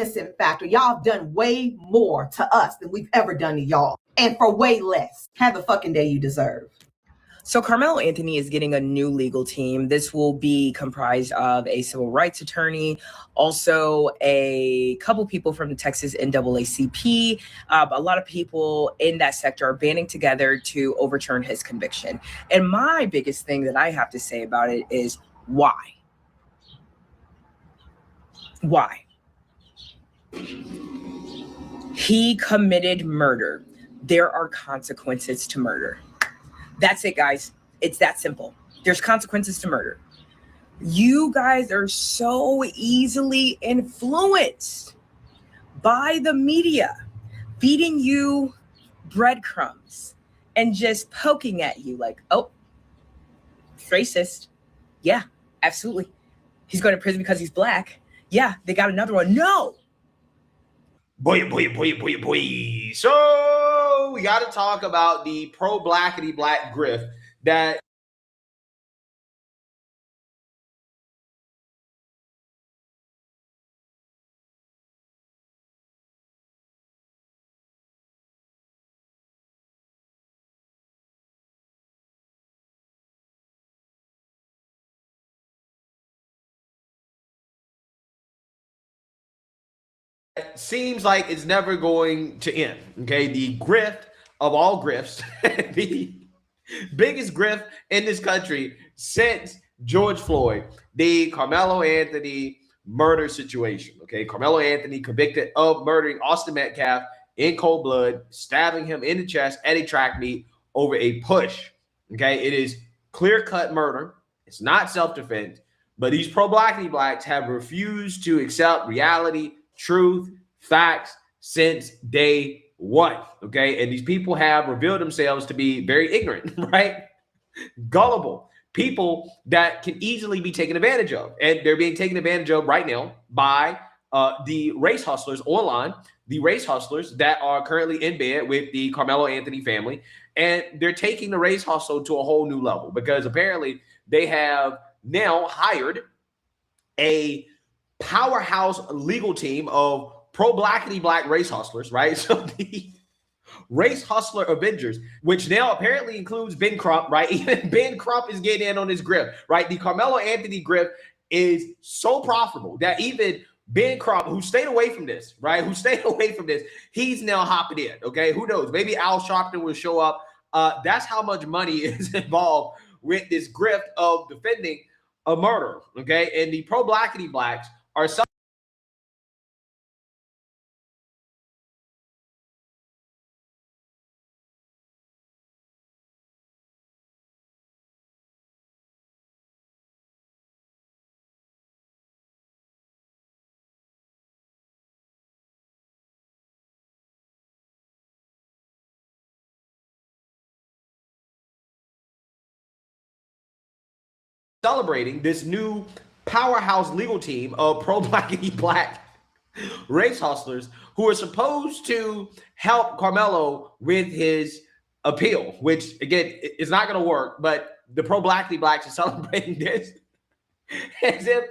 innocent factor. Y'all have done way more to us than we've ever done to y'all, and for way less. Have the fucking day you deserve. So Carmelo Anthony is getting a new legal team. This will be comprised of a civil rights attorney, also a couple people from the Texas NAACP. A lot of people in that sector are banding together to overturn his conviction. And my biggest thing that I have to say about it is why? Why? He committed murder. There are consequences to murder. That's it, guys. It's that simple. There's consequences to murder. You guys are so easily influenced by the media, feeding you breadcrumbs and just poking at you like, oh, racist. Yeah, absolutely. He's going to prison because he's black. Yeah, they got another one. No. Boy. So we got to talk about the pro-blackity black grift that seems like it's never going to end. Okay, the grift of all grifts, the biggest grift in this country since George Floyd, the Carmelo Anthony murder situation. Okay, Carmelo Anthony convicted of murdering Austin Metcalf in cold blood, stabbing him in the chest at a track meet over a push. Okay, it is clear-cut murder. It's not self-defense, but these pro-blackity blacks have refused to accept reality, truth, facts since day one. Okay, and these people have revealed themselves to be very ignorant, right? Gullible people that can easily be taken advantage of, and they're being taken advantage of right now by the race hustlers online, the race hustlers that are currently in bed with the Carmelo Anthony family, and they're taking the race hustle to a whole new level because apparently they have now hired a powerhouse legal team of pro-blackity black race hustlers, right? So the race hustler Avengers, which now apparently includes Ben Crump, right? Even Ben Crump is getting in on this grip, right? The Carmelo Anthony grip is so profitable that even Ben Crump, who stayed away from this, right? Who stayed away from this, he's now hopping in, okay? Who knows? Maybe Al Sharpton will show up. That's how much money is involved with this grift of defending a murder, okay? And the pro-blackity blacks are celebrating this new powerhouse legal team of pro-blackity black race hustlers who are supposed to help Carmelo with his appeal, which again is not going to work. But the pro-blackity blacks are celebrating this as if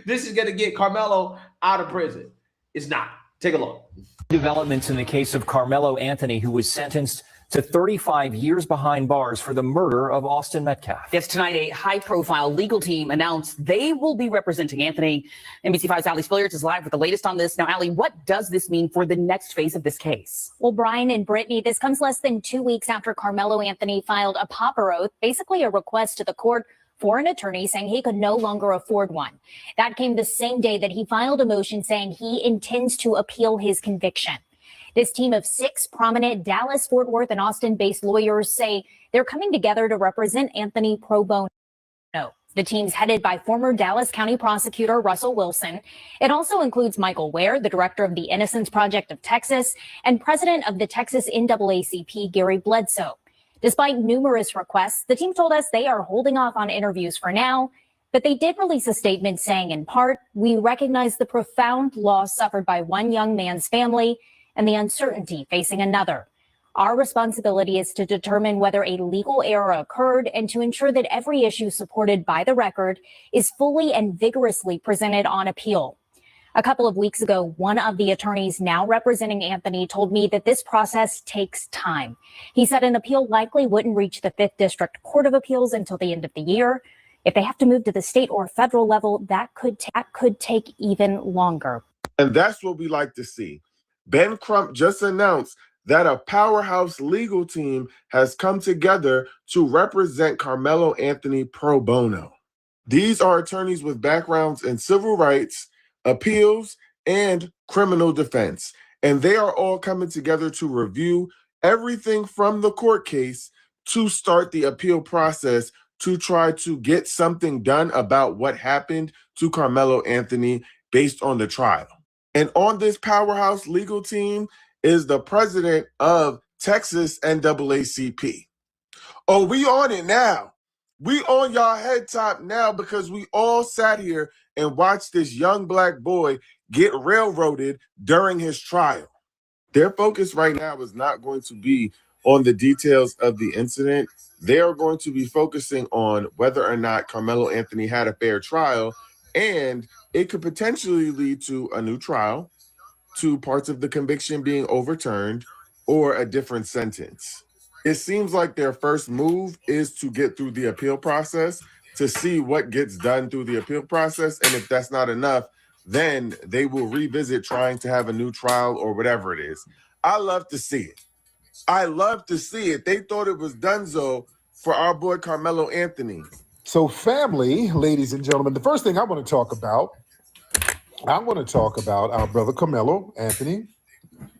this is going to get Carmelo out of prison. It's not. Take a look. Developments in the case of Carmelo Anthony, who was sentenced to 35 years behind bars for the murder of Austin Metcalf. Yes, tonight a high-profile legal team announced they will be representing Anthony. NBC5's Ali Spilliards is live with the latest on this. Now, Ali, what does this mean for the next phase of this case? Well, Brian and Brittany, this comes less than 2 weeks after Carmelo Anthony filed a pauper oath, basically a request to the court for an attorney saying he could no longer afford one. That came the same day that he filed a motion saying he intends to appeal his conviction. This team of 6 prominent Dallas, Fort Worth, and Austin-based lawyers say they're coming together to represent Anthony pro bono. The team's headed by former Dallas County prosecutor Russell Wilson. It also includes Michael Ware, the director of the Innocence Project of Texas, and president of the Texas NAACP, Gary Bledsoe. Despite numerous requests, the team told us they are holding off on interviews for now, but they did release a statement saying, in part, we recognize the profound loss suffered by one young man's family and the uncertainty facing another. Our responsibility is to determine whether a legal error occurred and to ensure that every issue supported by the record is fully and vigorously presented on appeal. A couple of weeks ago, one of the attorneys now representing Anthony told me that this process takes time. He said an appeal likely wouldn't reach the 5th District Court of Appeals until the end of the year. If they have to move to the state or federal level, that could take even longer. And that's what we like to see. Ben Crump just announced that a powerhouse legal team has come together to represent Carmelo Anthony pro bono. These are attorneys with backgrounds in civil rights, appeals, and criminal defense. And they are all coming together to review everything from the court case to start the appeal process to try to get something done about what happened to Carmelo Anthony based on the trial. And on this powerhouse legal team is the president of Texas NAACP. Oh, we on it now. We on y'all head top now because we all sat here and watched this young black boy get railroaded during his trial. Their focus right now is not going to be on the details of the incident. They are going to be focusing on whether or not Carmelo Anthony had a fair trial, and it could potentially lead to a new trial, to parts of the conviction being overturned, or a different sentence. It seems like their first move is to get through the appeal process to see what gets done through the appeal process. And if that's not enough, then they will revisit trying to have a new trial or whatever it is. I love to see it. I love to see it. They thought it was donezo for our boy Carmelo Anthony. So family, ladies and gentlemen, the first thing I want to talk about our brother Carmelo Anthony.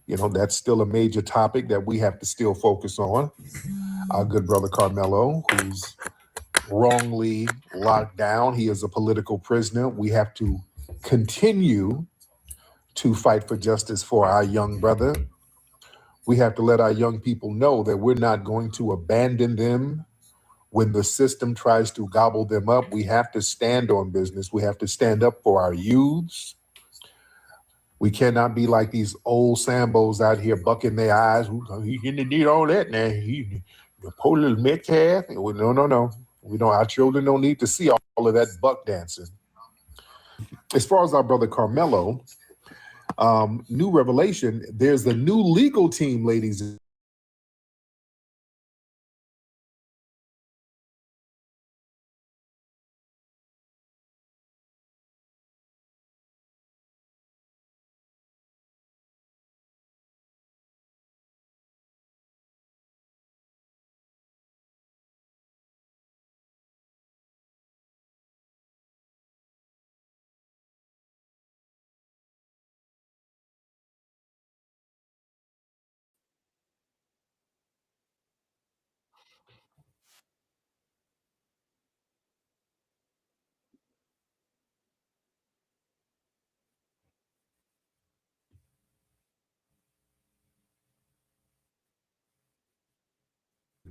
You know, that's still a major topic that we have to still focus on. Our good brother Carmelo, who's wrongly locked down. He is a political prisoner. We have to continue to fight for justice for our young brother. We have to let our young people know that we're not going to abandon them when the system tries to gobble them up. We have to stand on business. We have to stand up for our youths. We cannot be like these old Sambos out here bucking their eyes. He didn't need all that now. He the poor little Metcalf. No. We don't. Our children don't need to see all of that buck dancing. As far as our brother Carmelo, new revelation. There's a new legal team, ladies.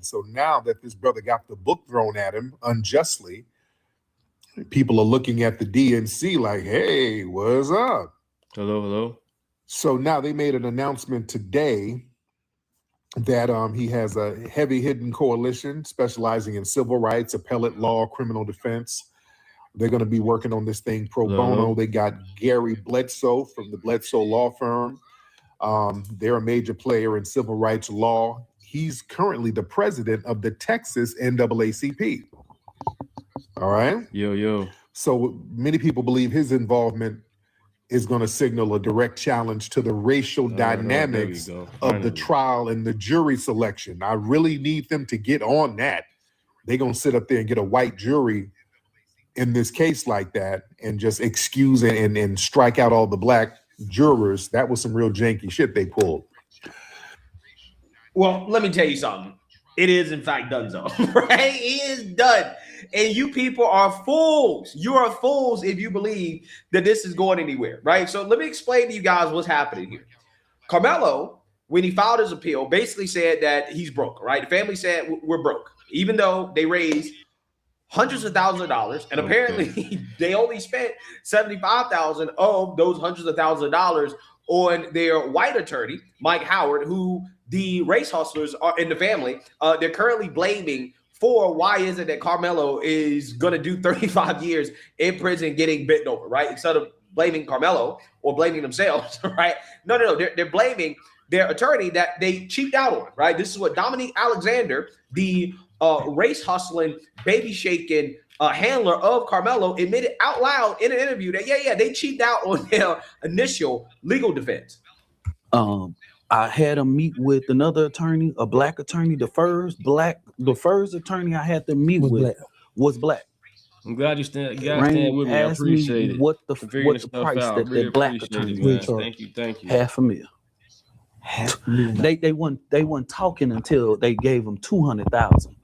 So now that this brother got the book thrown at him unjustly, people are looking at the DNC like, hey, what's up? Hello. So now they made an announcement today that he has a heavy hidden coalition specializing in civil rights, appellate law, criminal defense. They're going to be working on this thing pro bono. They got Gary Bledsoe from the Bledsoe Law Firm. They're a major player in civil rights law. He's currently the president of the Texas NAACP. All right? Yo. So many people believe his involvement is going to signal a direct challenge to the racial dynamics of the trial and the jury selection. I really need them to get on that. They're going to sit up there and get a white jury in this case like that and just excuse and strike out all the black jurors. That was some real janky shit they pulled. Well, let me tell you something. It is, in fact, donezo, right? It is done. And you people are fools. You are fools if you believe that this is going anywhere, right? So let me explain to you guys what's happening here. Carmelo, when he filed his appeal, basically said that he's broke, right? The family said, we're broke, even though they raised hundreds of thousands of dollars. And apparently they only spent $75,000 of those hundreds of thousands of dollars on their white attorney, Mike Howard, who the race hustlers are in the family. They're currently blaming for why is it that Carmelo is going to do 35 years in prison getting bitten over, right? Instead of blaming Carmelo or blaming themselves, right? No. They're blaming their attorney that they cheaped out on, right? This is what Dominique Alexander, the race hustling, baby shaking handler of Carmelo, admitted out loud in an interview that they cheaped out on their initial legal defense. I had him meet with another attorney, a black attorney. The first attorney I had to meet was black. I'm glad you stand with me. I appreciate it. What the price that really that black attorney was. Thank you. $500,000. They weren't talking until they gave him $200,000.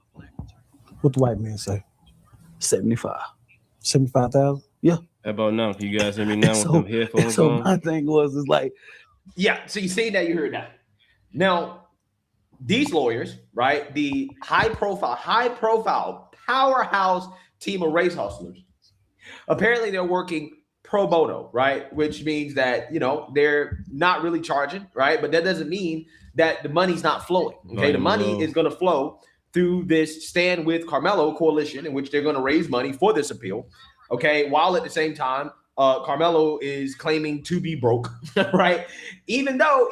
What the white man say? 75,000. Yeah. How about now? Can you guys hear me now with them headphones so on? my thing was, it's like, yeah. So you see that, you heard that. Now, these lawyers, right? The high profile powerhouse team of race hustlers. Apparently, they're working pro bono, right? Which means that, they're not really charging, right? But that doesn't mean that the money's not flowing. Okay, the money is going to flow through this Stand With Carmelo coalition, in which they're going to raise money for this appeal. Okay, while at the same time, Carmelo is claiming to be broke, right? Even though,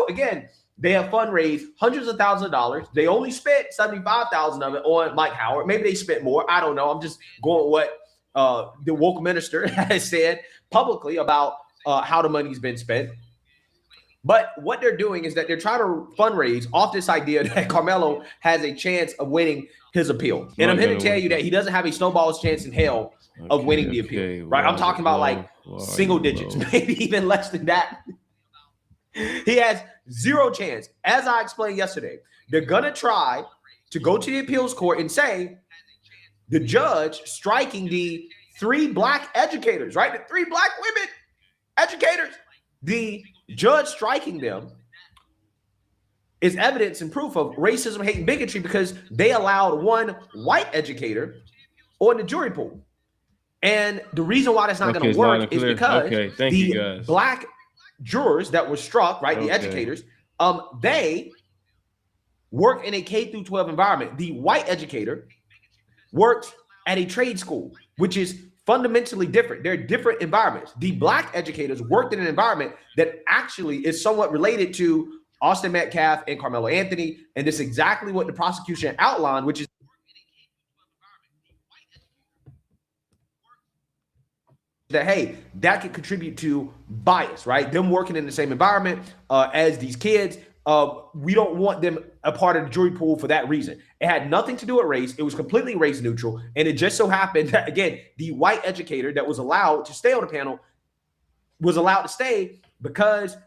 again, they have fundraised hundreds of thousands of dollars. They only spent $75,000 of it on Mike Howard. Maybe they spent more. I don't know. I'm just going with what the woke minister has said publicly about how the money's been spent. But what they're doing is that they're trying to fundraise off this idea that Carmelo has a chance of winning his appeal. And I'm here to tell you that he doesn't have a snowball's chance in hell of winning the appeal, right? I'm talking about like single digits, maybe even less than that. He has zero chance. As I explained yesterday, they're going to try to go to the appeals court and say the judge striking the 3 black educators, right? The 3 black women educators, the judge striking them is evidence and proof of racism, hate, and bigotry because they allowed 1 white educator on the jury pool. And the reason why that's not going to work is because the black jurors that were struck, right, the educators, they work in a K-12 environment. The white educator works at a trade school, which is fundamentally different. They're different environments. The black educators worked in an environment that actually is somewhat related to Austin Metcalf and Carmelo Anthony, and this is exactly what the prosecution outlined, which is that, hey, that could contribute to bias, right? Them working in the same environment as these kids. We don't want them a part of the jury pool for that reason. It had nothing to do with race. It was completely race neutral. And it just so happened that, again, the white educator that was allowed to stay on the panel was allowed to stay because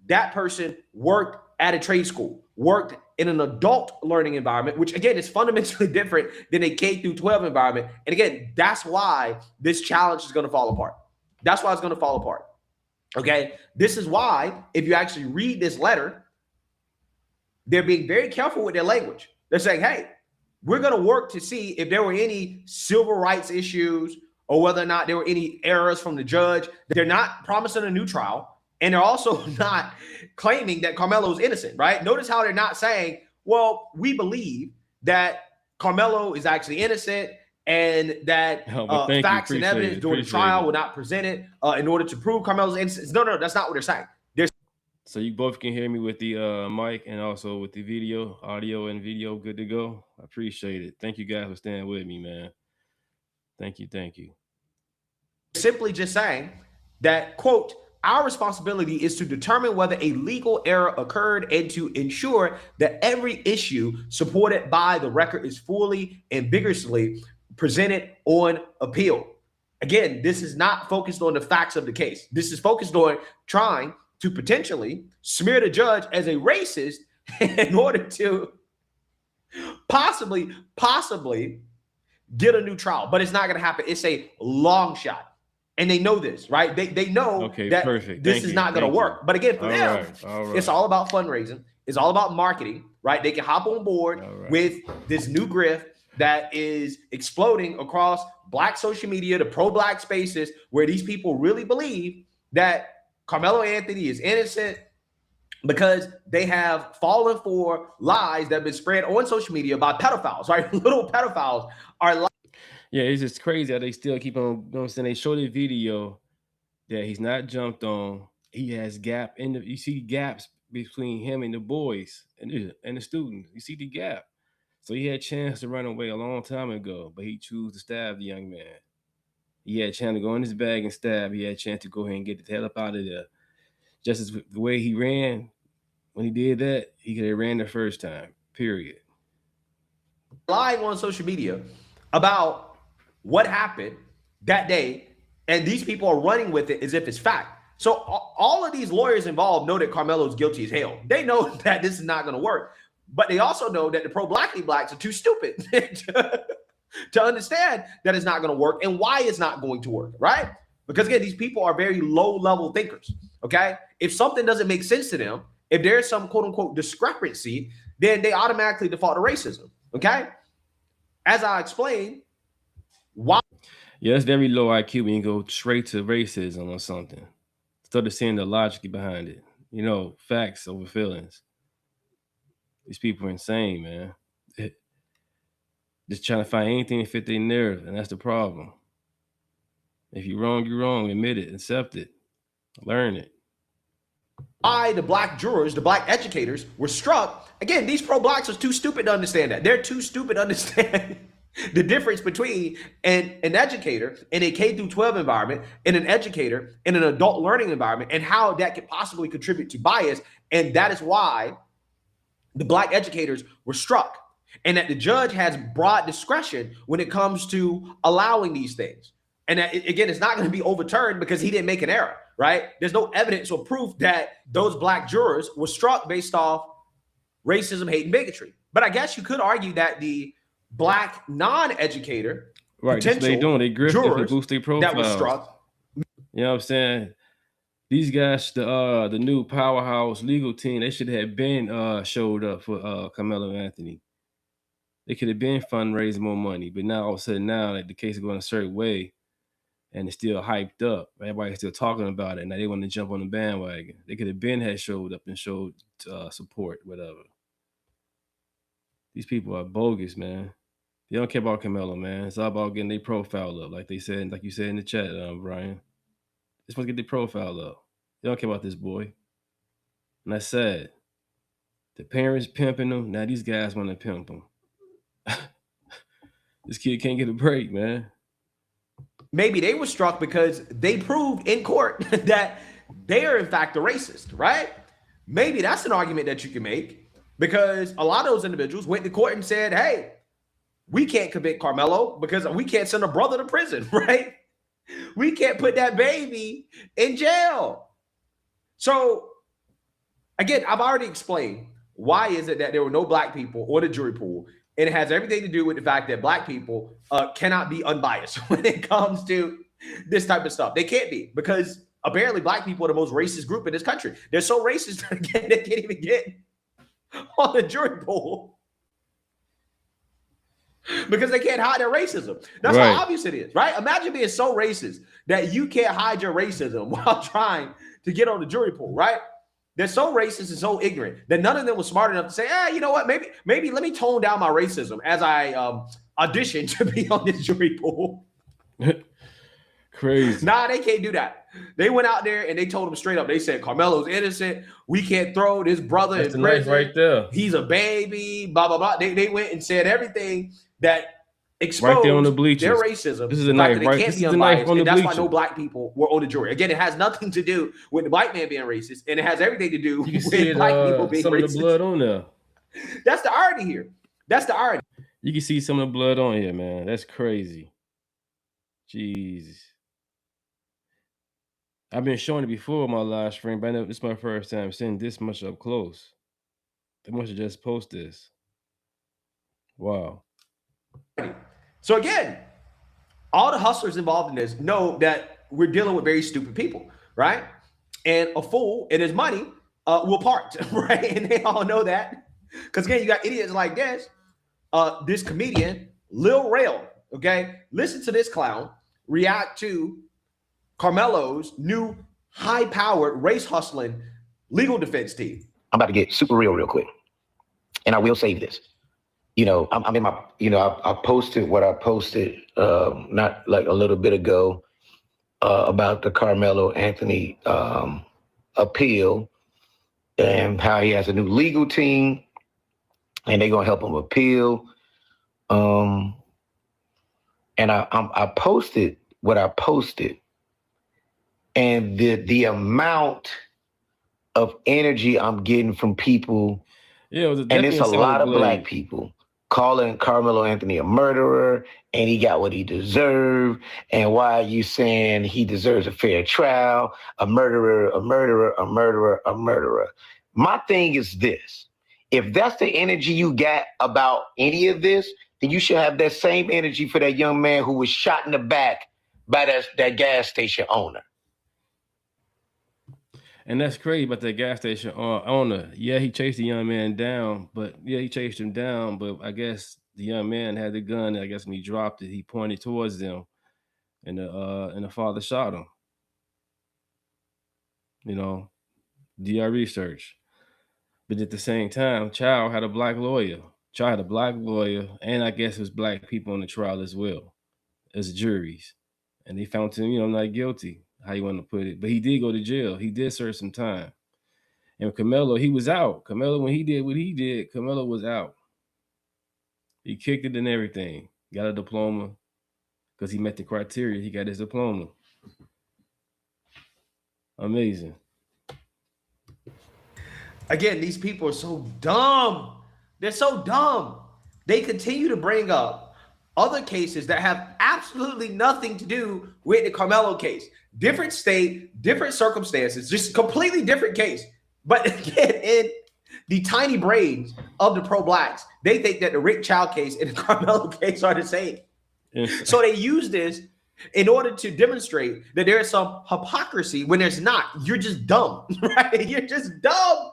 that person worked at a trade school, worked in an adult learning environment, which again is fundamentally different than a K-12 environment. And again, that's why this challenge is going to fall apart. That's why it's going to fall apart. Okay. This is why, if you actually read this letter, they're being very careful with their language. They're saying, hey, we're going to work to see if there were any civil rights issues or whether or not there were any errors from the judge. They're not promising a new trial. And they're also not claiming that Carmelo is innocent, right? Notice how they're not saying, well, we believe that Carmelo is actually innocent and that facts and evidence during the trial were not presented in order to prove Carmelo's innocence. No, that's not what they're saying. So you both can hear me with the mic and also with the video, audio and video good to go. I appreciate it. Thank you guys for staying with me, man. Thank you. Simply just saying that, quote, our responsibility is to determine whether a legal error occurred and to ensure that every issue supported by the record is fully and vigorously presented on appeal. Again, this is not focused on the facts of the case. This is focused on trying to potentially smear the judge as a racist in order to possibly get a new trial. But it's not going to happen. It's a long shot. And they know this, right? They know that this is not going to work. But again, for them, it's all about fundraising. It's all about marketing, right? They can hop on board with this new grift that is exploding across Black social media, the pro-Black spaces, where these people really believe that Carmelo Anthony is innocent because they have fallen for lies that have been spread on social media by pedophiles, right? Little pedophiles are Yeah, it's just crazy how they still keep on, you know what I'm saying? They show the video that he's not jumped on. He has gap in the. You see gaps between him and the boys and the students. You see the gap. So he had a chance to run away a long time ago, but he chose to stab the young man. He had a chance to go in his bag and stab. He had a chance to go ahead and get the hell up out of there. Just as the way he ran, when he did that, he could have ran the first time, period. Lying on social media about what happened that day, and these people are running with it as if it's fact. So all of these lawyers involved know that Carmelo's guilty as hell. They know that this is not going to work, but they also know that the pro-blackly blacks are too stupid to understand that it's not going to work and why it's not going to work, right? Because again, these people are very low-level thinkers, okay? If something doesn't make sense to them, if there's some quote-unquote discrepancy, then they automatically default to racism, okay? As I explained, why? Yeah, it's very low IQ when you go straight to racism or something. Instead of seeing the logic behind it. You know, facts over feelings. These people are insane, man. Just trying to find anything to fit their narrative, and that's the problem. If you're wrong, you're wrong. Admit it, accept it, learn it. Why the black jurors, the black educators were struck. Again, these pro-blacks are too stupid to understand that. They're too stupid to understand the difference between an educator in a K-12 environment and an educator in an adult learning environment and how that could possibly contribute to bias. And that is why the black educators were struck, and that the judge has broad discretion when it comes to allowing these things. And that, again, it's not going to be overturned because he didn't make an error, right? There's no evidence or proof that those black jurors were struck based off racism, hate, and bigotry. But I guess you could argue that the black non-educator, right, that's what they doing. They grift jurors and boost their profiles. that was struck. You know what I'm saying? These guys, the new powerhouse legal team, they should have been showed up for Carmelo Anthony. They could have been fundraising more money, but now all of a sudden now like the case is going a certain way, and it's still hyped up. Everybody's still talking about it. Now they want to jump on the bandwagon. They could have been had showed up and showed support, whatever. These people are bogus, man. They don't care about Carmelo, man. It's all about getting their profile up, like they said, like you said in the chat, Brian. They supposed to get their profile up. They don't care about this boy. And that's sad. The parents pimping them. Now these guys want to pimp them. This kid can't get a break, man. Maybe they were struck because they proved in court that they are in fact a racist, right? Maybe that's an argument that you can make, because a lot of those individuals went to court and said, hey, we can't convict Carmelo because we can't send a brother to prison, right? We can't put that baby in jail. So again, I've already explained why is it that there were no black people on the jury pool. And it has everything to do with the fact that black people cannot be unbiased when it comes to this type of stuff. They can't be, because apparently black people are the most racist group in this country. They're so racist that they can't even get on the jury pool because they can't hide their racism. That's how obvious it is, right? Imagine being so racist that you can't hide your racism while trying to get on the jury pool, right? They're so racist and so ignorant that none of them was smart enough to say, you know what, maybe let me tone down my racism as I audition to be on this jury pool. Crazy. Nah, they can't do that. They went out there and they told him straight up. They said, Carmelo's innocent. We can't throw this brother in prison. Right there. He's a baby, blah, blah, blah. They went and said everything that exposed right there on the bleachers. Their racism. This is a knife, right? This is the knife on the bleachers. That's why no black people were on the jury. Again, it has nothing to do with the black man being racist, and it has everything to do with black people being some racist. Of the blood on there. That's the irony here. That's the irony. You can see some of the blood on here, man. That's crazy. Jeez. I've been showing it before on my live stream, but this is my first time seeing this much up close. They must have just posted this. Wow. So again, all the hustlers involved in this know that we're dealing with very stupid people, right? And a fool and his money will part, right? And they all know that. Because again, you got idiots like this. This comedian, Lil Rail, okay? Listen to this clown react to Carmelo's new high-powered race hustling legal defense team. I'm about to get super real quick. And I will save this. You know, I'm in my, I posted what I posted not like a little bit ago. about the Carmelo Anthony appeal and how he has a new legal team and they're gonna help him appeal. And I posted what I posted, and the amount of energy I'm getting from people, Yeah, it was and it's a lot of black blade. people calling Carmelo Anthony a murderer, and he got what he deserved. And why are you saying he deserves a fair trial? A murderer, a murderer, a murderer, a murderer. My thing is this. If that's the energy you got about any of this, then you should have that same energy for that young man who was shot in the back by that gas station owner. And that's crazy about that gas station owner. Yeah, he chased the young man down, but he chased him down. But I guess the young man had the gun. And I guess when he dropped it, he pointed towards them, and the father shot him. You know, do our research. But at the same time, Child had a black lawyer. Child had a black lawyer, and I guess it was black people on the trial as well as juries, and they found him, not guilty. How you want to put it? But he did go to jail. He did serve some time. And Carmelo, he was out. Carmelo, when he did what he did, Carmelo was out. He kicked it and everything. Got a diploma because he met the criteria. He got his diploma. Amazing. Again, these people are so dumb. They're so dumb. They continue to bring up other cases that have absolutely nothing to do with the Carmelo case. Different state, different circumstances, just completely different case. But again, in the tiny brains of the pro-blacks, they think that the Rick Child case and the Carmelo case are the same. So they use this in order to demonstrate that there is some hypocrisy when there's not. You're just dumb, right? You're just dumb.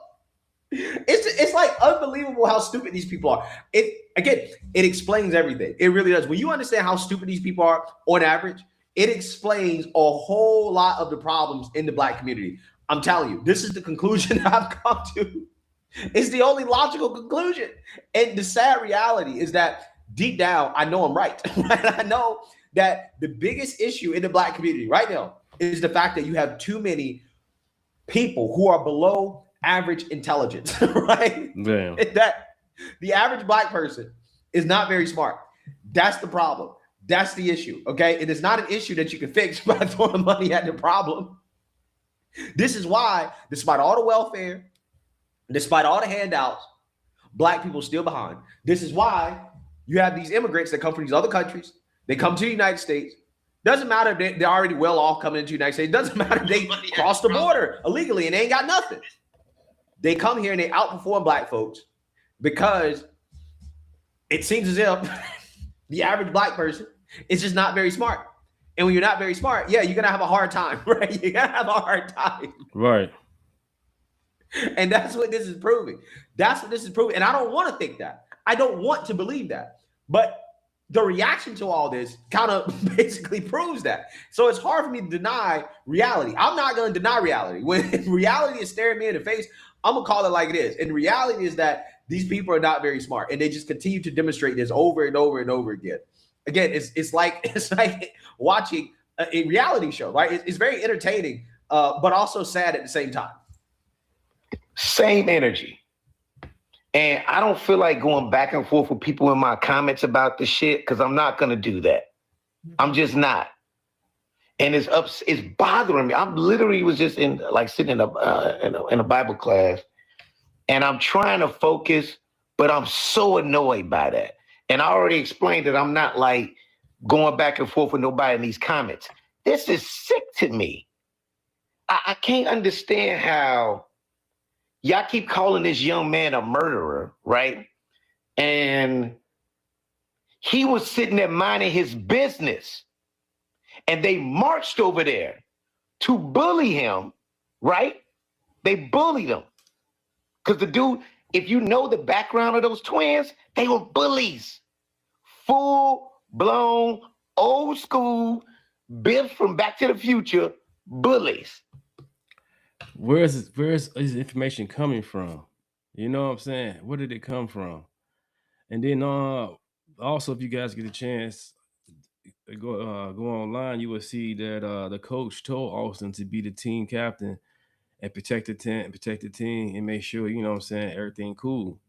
It's like unbelievable how stupid these people are. It explains everything. It really does. When you understand how stupid these people are on average, it explains a whole lot of the problems in the black community. I'm telling you, this is the conclusion I've come to. It's the only logical conclusion. And the sad reality is that deep down, I know I'm right. I know that the biggest issue in the black community right now is the fact that you have too many people who are below average intelligence, right? Damn. That the average black person is not very smart. That's the problem. That's the issue, okay? It is not an issue that you can fix by throwing money at the problem. This is why, despite all the welfare, despite all the handouts, black people are still behind. This is why you have these immigrants that come from these other countries. They come to the United States. Doesn't matter if they're already well off coming into the United States. Doesn't matter if they cross the border illegally and they ain't got nothing. They come here and they outperform black folks because it seems as if the average black person is just not very smart. And when you're not very smart, you're going to have a hard time, right? You're going to have a hard time. Right. And that's what this is proving. That's what this is proving. And I don't want to think that. I don't want to believe that. But the reaction to all this kind of basically proves that. So it's hard for me to deny reality. I'm not going to deny reality. When reality is staring me in the face, I'm going to call it like it is. And the reality is that these people are not very smart. And they just continue to demonstrate this over and over and over again. Again, it's like watching a reality show, right? It's very entertaining, but also sad at the same time. Same energy. And I don't feel like going back and forth with people in my comments about the shit because I'm not going to do that. I'm just not. And it's bothering me. I'm literally was just sitting in a Bible class, and I'm trying to focus, but I'm so annoyed by that. And I already explained that I'm not like going back and forth with nobody in these comments. This is sick to me. I can't understand how y'all keep calling this young man a murderer, right? And he was sitting there minding his business. And they marched over there to bully him, right? They bullied him. Because the dude, if you know the background of those twins, they were bullies. Full-blown, old school, Biff from Back to the Future bullies. Where's his information coming from? You know what I'm saying? Where did it come from? And then also, if you guys get a chance, go online, you will see that the coach told Austin to be the team captain and protect the team, and make sure, you know what I'm saying, everything cool.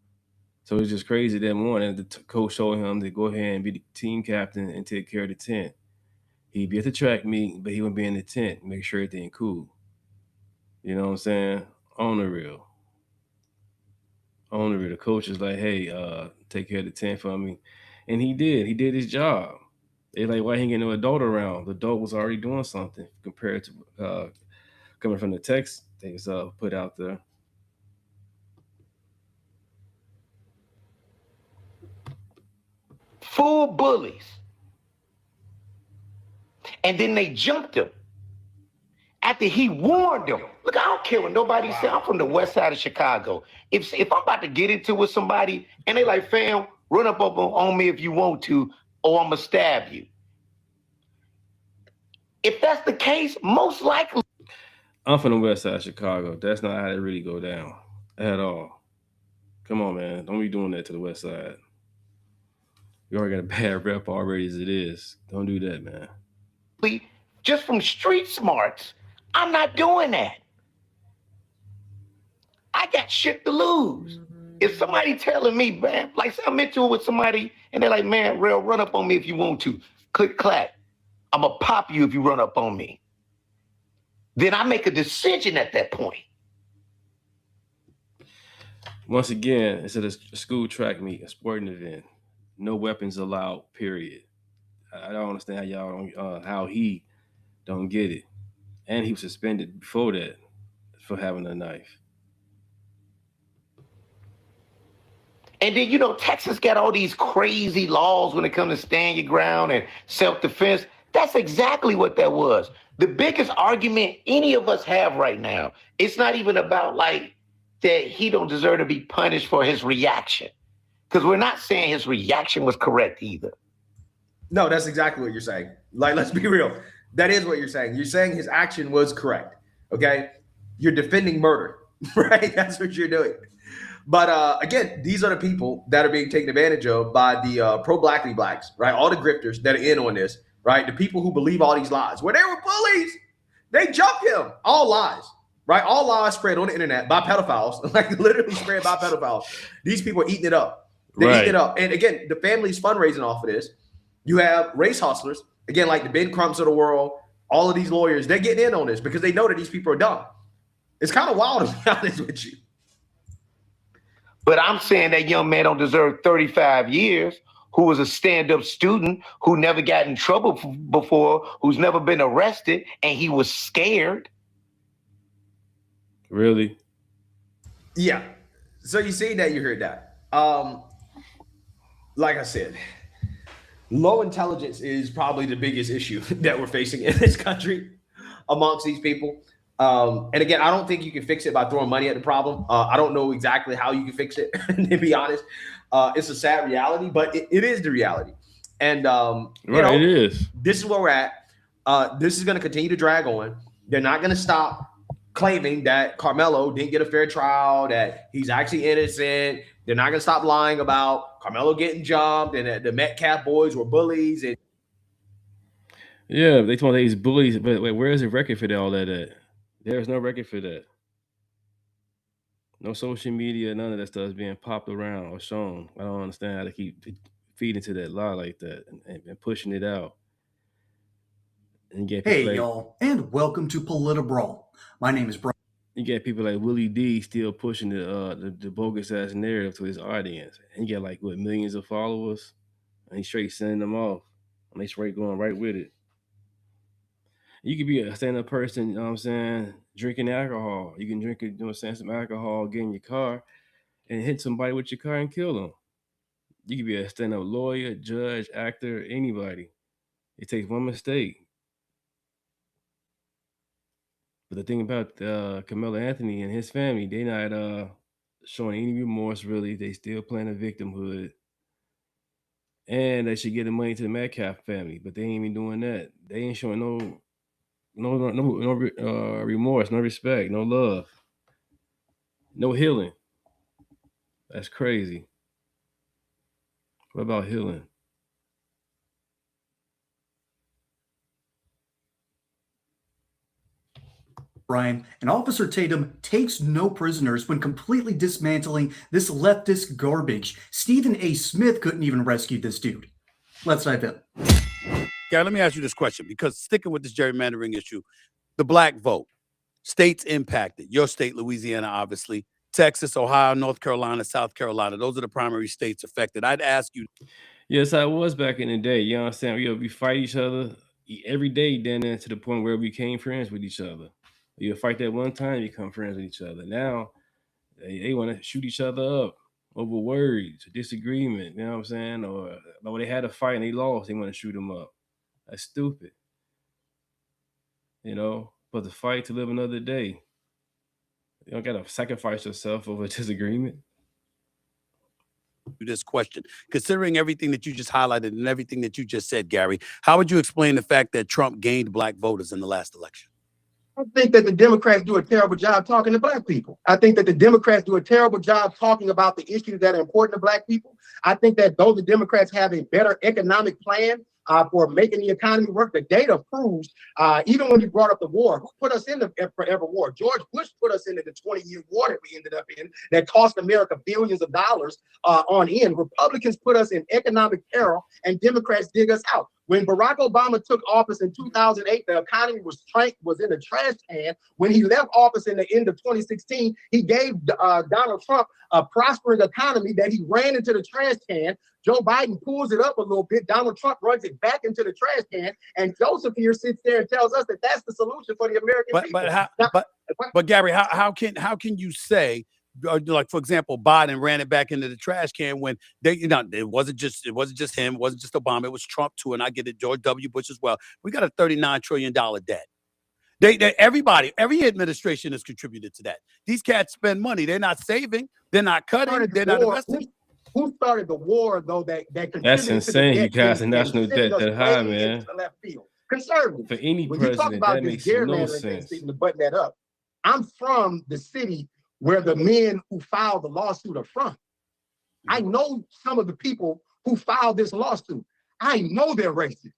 So it's just crazy that morning the coach told him to go ahead and be the team captain and take care of the tent. He'd be at the track meet, but he wouldn't be in the tent, make sure everything cool. You know what I'm saying? On the real. On the real. The coach is like, hey, take care of the tent for me. And he did. He did his job. They like, why he ain't getting no adult around? The adult was already doing something compared to coming from the text they was put out there. Full bullies. And then they jumped him after he warned them. Look, I don't care what nobody said. I'm from the west side of Chicago. If I'm about to get into it with somebody and they like, fam, run up on me if you want to, or I'm going to stab you. If that's the case, most likely. I'm from the west side of Chicago. That's not how it really go down at all. Come on, man. Don't be doing that to the west side. You already got a bad rep already as it is. Don't do that, man. Just from street smarts, I'm not doing that. I got shit to lose. If somebody telling me, man, like say I'm into it with somebody and they're like, man, Rail, run up on me if you want to. Click, clack. I'm going to pop you if you run up on me. Then I make a decision at that point. Once again, it's at a school track meet, a sporting event. No weapons allowed, period. I don't understand how y'all don't, how he don't get it. And he was suspended before that for having a knife. And then, you know, Texas got all these crazy laws when it comes to stand your ground and self-defense. That's exactly what that was. The biggest argument any of us have right now, it's not even about like that he don't deserve to be punished for his reaction. Because we're not saying his reaction was correct either. No, that's exactly what you're saying. Like, let's be real. That is what you're saying. You're saying his action was correct. Okay? You're defending murder, right? That's what you're doing. But again, these are the people that are being taken advantage of by the pro-blackly blacks, right? All the grifters that are in on this, right? The people who believe all these lies. When they were bullies, they jumped him. All lies, right? All lies spread on the internet by pedophiles, like literally spread by pedophiles. These people are eating it up. They're eating it up. And again, the family's fundraising off of this. You have race hustlers, again, like the Ben Crumps of the world, all of these lawyers, they're getting in on this because they know that these people are dumb. It's kind of wild, to be honest with you. But I'm saying that young man don't deserve 35 years, who was a stand-up student, who never got in trouble before, who's never been arrested, and he was scared. Really? Yeah. So you see that, you heard that. Like I said, low intelligence is probably the biggest issue that we're facing in this country amongst these people. And again, I don't think you can fix it by throwing money at the problem. I don't know exactly how you can fix it, to be honest. It's a sad reality, but it is the reality. And, you know, it is. This is where we're at. This is going to continue to drag on. They're not going to stop claiming that Carmelo didn't get a fair trial, that he's actually innocent. They're not going to stop lying about Carmelo getting jumped and that the Metcalf boys were bullies. And yeah, they told he's bullies, but wait, where is the record for all that at? There's no record for that. No social media, none of that stuff is being popped around or shown. I don't understand how to keep feeding to that lie like that and pushing it out. And get hey, y'all, and welcome to Politabrawl. My name is Brian. You get people like Willie D still pushing the bogus ass narrative to his audience. And you get like what, millions of followers, and he's straight sending them off. And they straight going right with it. You could be a stand-up person, you know what I'm saying, drinking alcohol. You can drink it, you know what I'm saying, some alcohol, get in your car, and hit somebody with your car and kill them. You could be a stand-up lawyer, judge, actor, anybody. It takes one mistake. But the thing about Carmelo Anthony and his family, they not showing any remorse, really. They still playing a victimhood. And they should get the money to the Metcalf family, but they ain't even doing that. They ain't showing no remorse, no respect, no love, no healing. That's crazy. What about healing? Brian, and Officer Tatum takes no prisoners when completely dismantling this leftist garbage. Stephen A. Smith couldn't even rescue this dude. Let's dive in. Gary, let me ask you this question, because sticking with this gerrymandering issue, the black vote, states impacted. Your state, Louisiana, obviously. Texas, Ohio, North Carolina, South Carolina. Those are the primary states affected. I'd ask you. Yes, I was back in the day. You know what I'm saying? We fight each other every day, then to the point where we became friends with each other. You fight that one time, you become friends with each other. Now, they want to shoot each other up over words, disagreement, you know what I'm saying? Or they had a fight and they lost, they want to shoot them up. That's stupid. You know, but to fight to live another day. You don't got to sacrifice yourself over disagreement. This question, considering everything that you just highlighted and everything that you just said, Gary, how would you explain the fact that Trump gained black voters in the last election? I think that the Democrats do a terrible job talking to black people. I think that the Democrats do a terrible job talking about the issues that are important to black people. I think that though the Democrats have a better economic plan for making the economy work, the data proves, even when you brought up the war, who put us in the forever war? George Bush put us into the 20-year war that we ended up in that cost America billions of dollars on end. Republicans put us in economic peril and Democrats dig us out. When Barack Obama took office in 2008, the economy was in the trash can. When he left office in the end of 2016, he gave Donald Trump a prospering economy that he ran into the trash can. Joe Biden pulls it up a little bit. Donald Trump runs it back into the trash can. And Joseph here sits there and tells us that that's the solution for the American people. But Gary, how can you say, like, for example, Biden ran it back into the trash can when it wasn't just him, it wasn't just Obama, it was Trump too, and I get it, George W. Bush as well. We got a $39 trillion debt. Every administration has contributed to that. These cats spend money. They're not saving. They're not cutting. They're not investing. Who started the war though? That that's insane. You guys are national debt that high, man. Conservative. For any when you talk president, about that this makes no gerrymandering sense. thing, to button that up, I'm from the city where the men who filed the lawsuit are from. I know some of the people who filed this lawsuit. I know they're racist.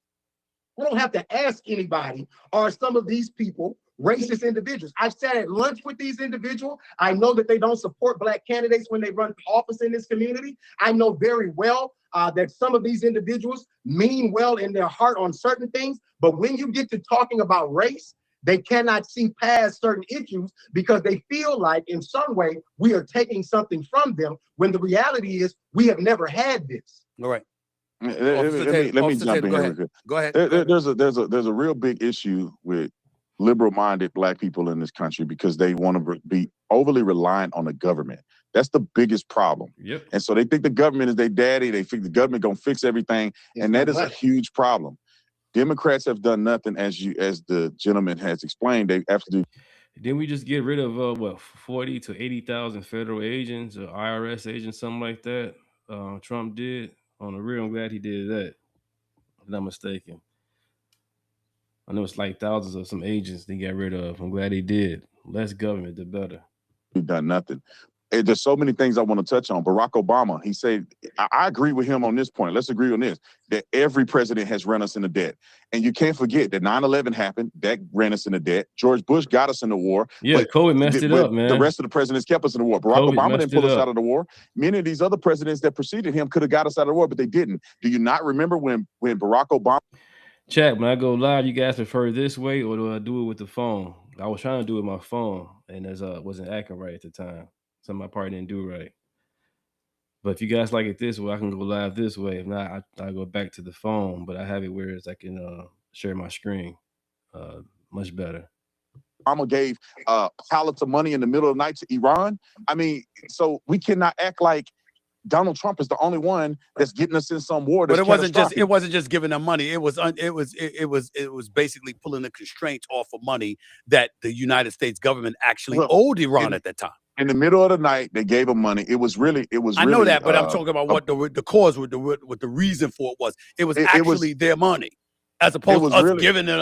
I don't have to ask anybody, are some of these people racist individuals? I've sat at lunch with these individuals. I know that they don't support black candidates when they run for office in this community. I know very well that some of these individuals mean well in their heart on certain things, but when you get to talking about race, they cannot see past certain issues because they feel like in some way we are taking something from them when the reality is we have never had this. All right. Let me jump in here. Go ahead. There's a real big issue with liberal-minded black people in this country because they want to be overly reliant on the government. That's the biggest problem. Yep. And so they think the government is their daddy. They think the government gonna fix everything, and that is a huge problem. Democrats have done nothing, as the gentleman has explained. They absolutely. Didn't we just get rid of 40 to 80,000 federal agents or IRS agents, something like that? Trump did. On the real, I'm glad he did that. If I'm not mistaken. I know it's like thousands of some agents they got rid of. I'm glad he did. Less government, the better. We've done nothing. There's so many things I want to touch on. Barack Obama, he said, I agree with him on this point. Let's agree on this, that every president has run us into debt. And you can't forget that 9/11 happened. That ran us into debt. George Bush got us in the war. Yeah, COVID messed it up, man. The rest of the presidents kept us in the war. Barack Obama didn't pull us out of the war. Many of these other presidents that preceded him could have got us out of the war, but they didn't. Do you not remember when Barack Obama... Chat, when I go live, you guys prefer this way or do I do it with the phone? I was trying to do it with my phone and it wasn't acting right at the time. Something I probably didn't do right. But if you guys like it this way, I can go live this way. If not, I go back to the phone, but I have it where I can share my screen much better. Obama gave pallets of money in the middle of the night to Iran. I mean, so we cannot act like Donald Trump is the only one that's getting us in some war. But it wasn't just giving them money. It was basically pulling the constraints off of money that the United States government actually owed Iran at that time. In the middle of the night, they gave them money. It was really. I know that, but I'm talking about what the cause, what the reason for it was. It was actually their money, as opposed to us giving them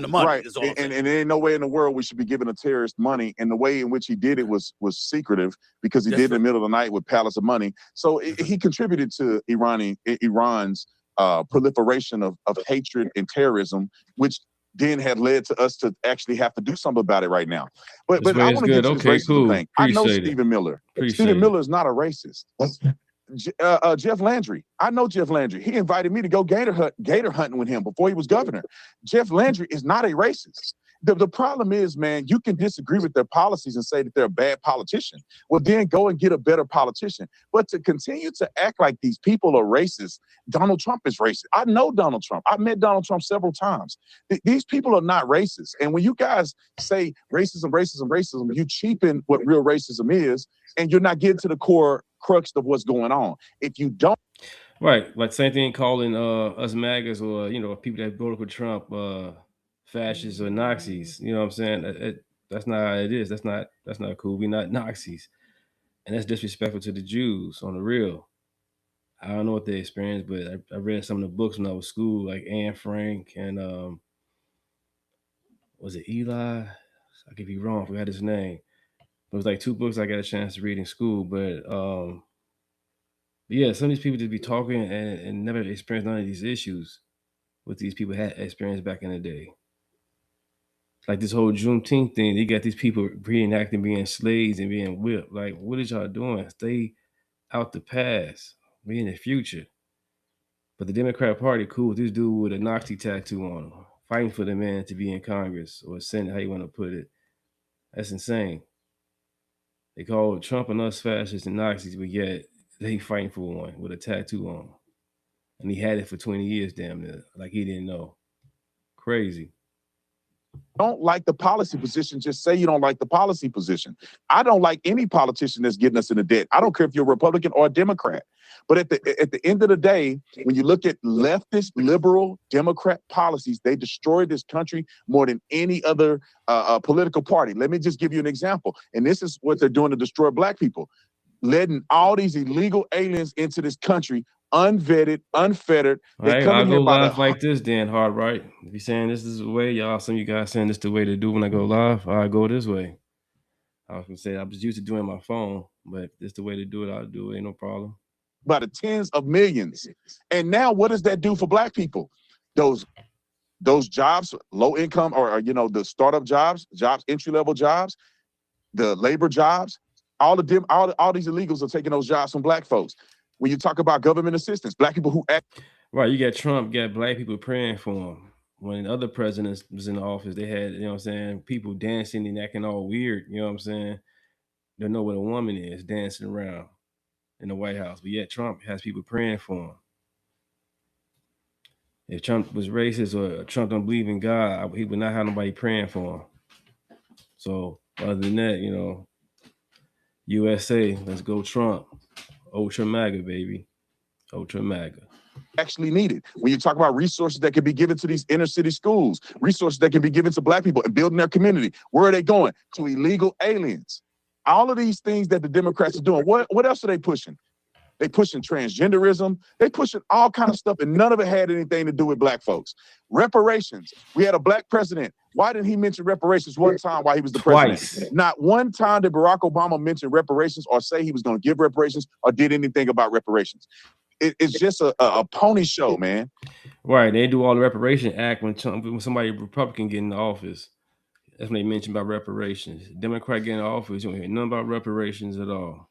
the money. Right, and there ain't no way in the world we should be giving a terrorist money. And the way in which he did it was secretive because he did it in the middle of the night with pallets of money. So he contributed to Iran's proliferation of hatred and terrorism, which then had led to us to actually have to do something about it right now. But This way I is want to get good. to this Okay, racism cool. thing. I know Appreciate it. Stephen Miller. Appreciate Stephen it. Miller is not a racist. Jeff Landry. I know Jeff Landry. He invited me to go gator hunting with him before he was governor. Jeff Landry is not a racist. The problem is, man, you can disagree with their policies and say that they're a bad politician. Well, then go and get a better politician. But to continue to act like these people are racist, Donald Trump is racist. I know Donald Trump. I've met Donald Trump several times. These people are not racist. And when you guys say racism, you cheapen what real racism is, and you're not getting to the core crux of what's going on. If you don't. Right, like same thing calling us MAGAs or people that voted for Trump fascists or Nazis. You know what I'm saying? That's not how it is. That's not cool. We're not Nazis, and that's disrespectful to the Jews on the real. I don't know what they experienced, but I read some of the books when I was school, like Anne Frank and was it Eli? I could be wrong. I forgot his name. It was like 2 books I got a chance to read in school, but yeah, some of these people just be talking and never experienced none of these issues what these people had experienced back in the day. Like this whole Juneteenth thing, they got these people reenacting being slaves and being whipped. Like, what is y'all doing? Stay out the past. We in the future. But the Democrat Party, cool with this dude with a Nazi tattoo on him, fighting for the man to be in Congress or Senate, how you want to put it. That's insane. They call Trump and us fascists and Nazis, but yet they fighting for one with a tattoo on him. And he had it for 20 years, damn near, like he didn't know. Crazy. Don't like the policy position, just say you don't like the policy position. I don't like any politician that's getting us into debt. I don't care if you're a Republican or a Democrat. But at the end of the day, when you look at leftist, liberal, Democrat policies, they destroy this country more than any other political party. Let me just give you an example. And this is what they're doing to destroy Black people. Letting all these illegal aliens into this country, unvetted, unfettered. They come I'll in go here by live the like this, Dan Hard, right? If you're saying this is the way, some of you guys saying this the way to do when I go live, I go this way. I was gonna say I was used to doing my phone, but if this the way to do it, I'll do it. Ain't no problem. by the tens of millions. And now what does that do for Black people? Those jobs, low income or the startup jobs, entry-level jobs, the labor jobs, all these illegals are taking those jobs from Black folks. When you talk about government assistance, Black people who act. Right, you got Trump, got Black people praying for him. When other presidents was in the office, they had, people dancing and acting all weird, you know what I'm saying? They know what a woman is, dancing around in the White House. But yet Trump has people praying for him. If Trump was racist or Trump don't believe in God, he would not have nobody praying for him. So other than that, USA, let's go Trump. Ultra MAGA, baby. Ultra MAGA. Actually needed. When you talk about resources that can be given to these inner city schools, resources that can be given to Black people and building their community, where are they going? To illegal aliens. All of these things that the Democrats are doing, what else are they pushing? They pushing transgenderism. They pushing all kind of stuff, and none of it had anything to do with Black folks. Reparations. We had a Black president. Why didn't he mention reparations one time while he was the president? Not one time did Barack Obama mention reparations or say he was going to give reparations or did anything about reparations. It's just a pony show, man. Right. They do all the reparation act when somebody Republican get in the office. That's when they mention about reparations. Democrat get in office, you don't hear nothing about reparations at all.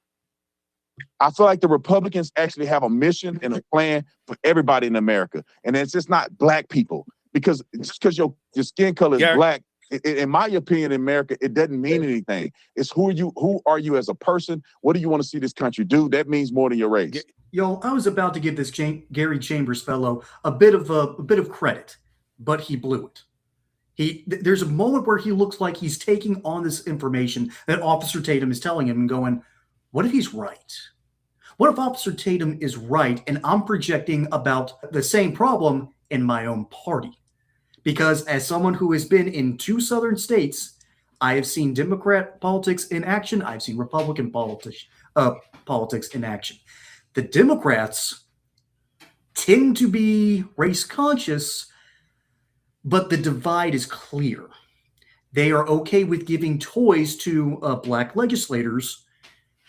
I feel like the Republicans actually have a mission and a plan for everybody in America. And it's just not Black people. Because just because your skin color is Black, in my opinion, in America, it doesn't mean anything. It's who are you as a person? What do you want to see this country do? That means more than your race. Yo, I was about to give this Gary Chambers fellow a bit of credit, but he blew it. There's a moment where he looks like he's taking on this information that Officer Tatum is telling him and going, what if he's right? What if Officer Tatum is right and I'm projecting about the same problem in my own party? Because as someone who has been in 2 southern states, I have seen Democrat politics in action. I've seen Republican politics in action. The Democrats tend to be race conscious, but the divide is clear. They are okay with giving toys to Black legislators,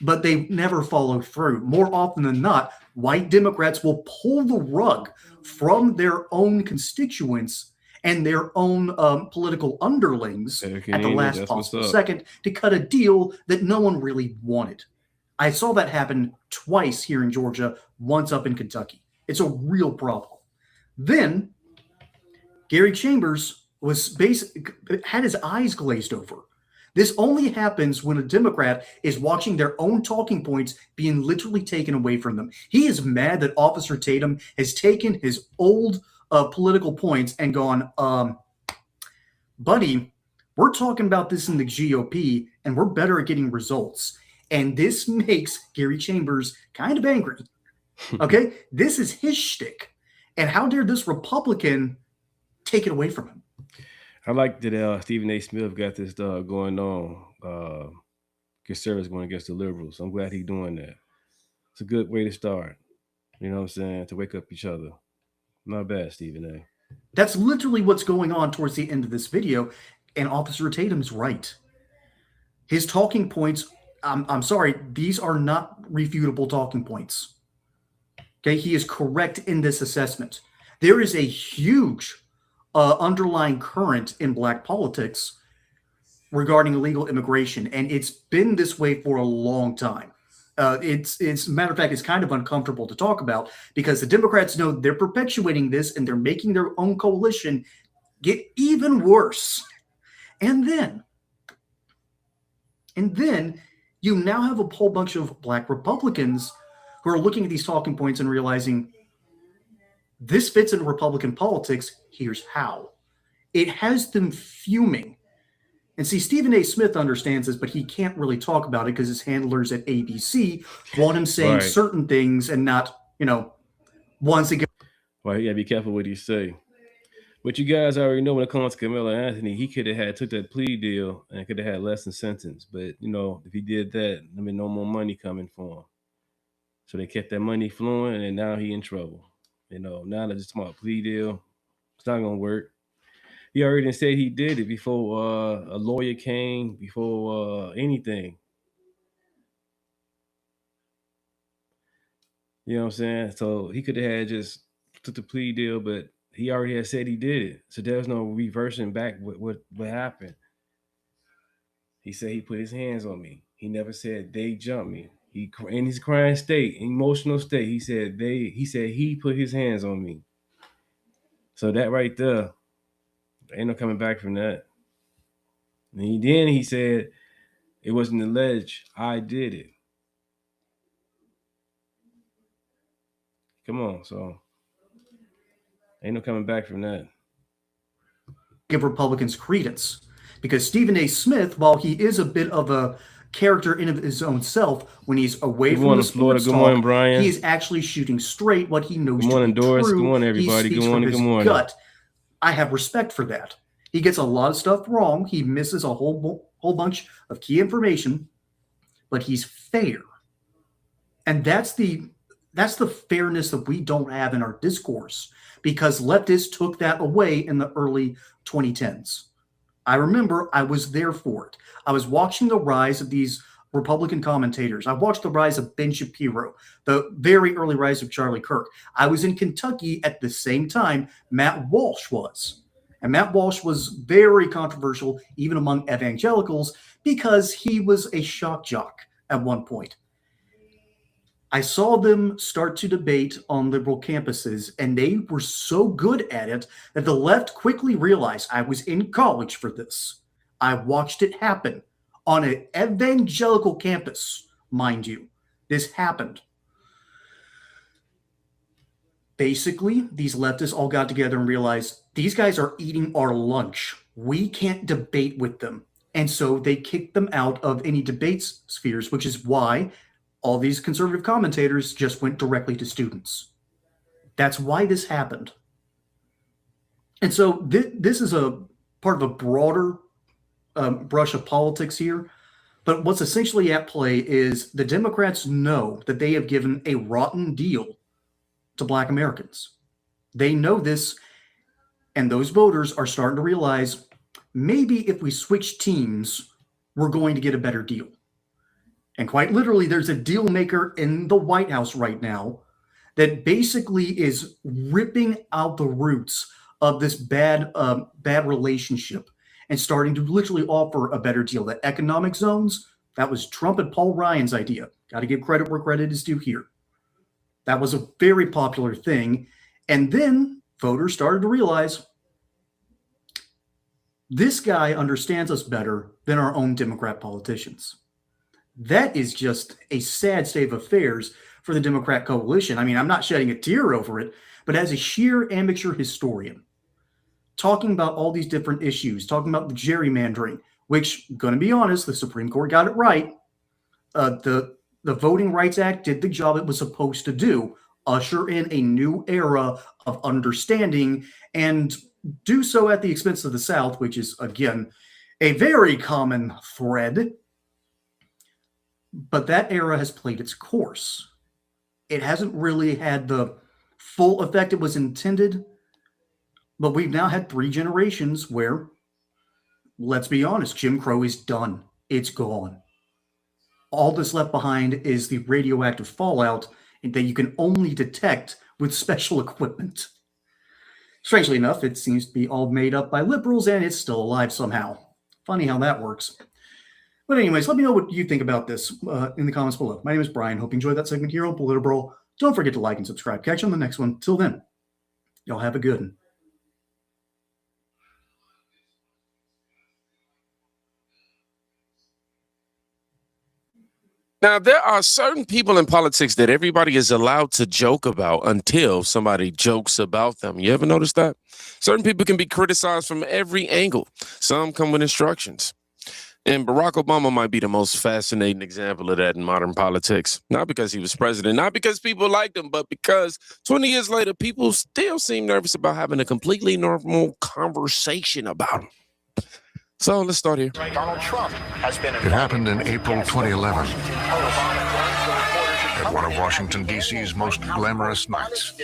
but they never follow through. More often than not, white Democrats will pull the rug from their own constituents and their own political underlings at the Nina, last that's what's possible up. second to cut a deal that no one really wanted. I saw that happen twice here in Georgia, once up in Kentucky. It's a real problem. Then Gary Chambers had his eyes glazed over. This only happens when a Democrat is watching their own talking points being literally taken away from them. He is mad that Officer Tatum has taken his old political points and gone, buddy, we're talking about this in the GOP and we're better at getting results. And this makes Gary Chambers kind of angry. Okay? This is his shtick. And how dare this Republican take it away from him? I like that Stephen A. Smith got this going on. Conservatives going against the liberals. I'm glad he's doing that. It's a good way to start. You know what I'm saying? To wake up each other. Not bad, Stephen A. That's literally what's going on towards the end of this video. And Officer Tatum's right. His talking points, I'm sorry, these are not refutable talking points. Okay, he is correct in this assessment. There is a huge underlying current in Black politics regarding illegal immigration, and it's been this way for a long time. It's matter of fact, it's kind of uncomfortable to talk about because the Democrats know they're perpetuating this and they're making their own coalition get even worse. And then you now have a whole bunch of Black Republicans who are looking at these talking points and realizing this fits into Republican politics. Here's how. It has them fuming. And see, Stephen A. Smith understands this, but he can't really talk about it because his handlers at ABC want him saying certain things and not, ones that get. Well, you gotta be careful what you say. But you guys already know when it comes to Carmelo Anthony, he could have took that plea deal and could have had less than sentence. But if he did that, no more money coming for him. So they kept that money flowing, and now he in trouble. Now they're just talking about plea deal. It's not gonna work. He already said he did it before a lawyer came, before anything. You know what I'm saying? So he could have had just took the plea deal, but he already had said he did it. So there's no reversing back what happened. He said he put his hands on me. He never said they jumped me. He in his crying state, emotional state, he said he put his hands on me. So that right there, ain't no coming back from that. And then he said it wasn't alleged. I did it. Come on, so ain't no coming back from that. Give Republicans credence because Stephen A. Smith, while he is a bit of a character in of his own self, when he's away from the sports Good talk, morning, Brian. he is actually shooting straight what he knows good morning, to be Doris. true. Good morning, everybody. Good morning, good morning. Gut. I have respect for that. He gets a lot of stuff wrong. He misses a whole bunch of key information, but he's fair. And that's the fairness that we don't have in our discourse because leftists took that away in the early 2010s. I remember I was there for it. I was watching the rise of these Republican commentators. I watched the rise of Ben Shapiro, the very early rise of Charlie Kirk. I was in Kentucky at the same time Matt Walsh was. And Matt Walsh was very controversial even among evangelicals because he was a shock jock at one point. I saw them start to debate on liberal campuses, and they were so good at it that the left quickly realized I was in college for this. I watched it happen on an evangelical campus, mind you. This happened. Basically, these leftists all got together and realized these guys are eating our lunch. We can't debate with them. And so they kicked them out of any debate spheres, which is why all these conservative commentators just went directly to students. That's why this happened. And so this is a part of a broader brush of politics here. But what's essentially at play is the Democrats know that they have given a rotten deal to Black Americans. They know this, and those voters are starting to realize maybe if we switch teams, we're going to get a better deal. And quite literally, there's a deal maker in the White House right now that basically is ripping out the roots of this bad relationship and starting to literally offer a better deal. The economic zones, that was Trump and Paul Ryan's idea. Got to give credit where credit is due here. That was a very popular thing. And then voters started to realize this guy understands us better than our own Democrat politicians. That is just a sad state of affairs for the Democrat coalition. I mean, I'm not shedding a tear over it, but as a sheer amateur historian, talking about all these different issues, talking about the gerrymandering, which, going to be honest, the Supreme Court got it right. The Voting Rights Act did the job it was supposed to do, usher in a new era of understanding, and do so at the expense of the South, which is, again, a very common thread. But that era has played its course. It hasn't really had the full effect it was intended, but we've now had 3 generations where, let's be honest, Jim Crow is done. It's gone. All that's left behind is the radioactive fallout that you can only detect with special equipment. Strangely enough, it seems to be all made up by liberals, and it's still alive somehow. Funny how that works. But anyways, let me know what you think about this in the comments below. My name is Brian. Hope you enjoyed that segment here on Political. Don't forget to like and subscribe. Catch you on the next one. Till then, y'all have a good one. Now, there are certain people in politics that everybody is allowed to joke about until somebody jokes about them. You ever notice that? Certain people can be criticized from every angle. Some come with instructions. And Barack Obama might be the most fascinating example of that in modern politics. Not because he was president, not because people liked him, but because 20 years later, people still seem nervous about having a completely normal conversation about him. So let's start here. Donald Trump has been. It happened in April 2011 at one of Washington, D.C.'s most glamorous nights.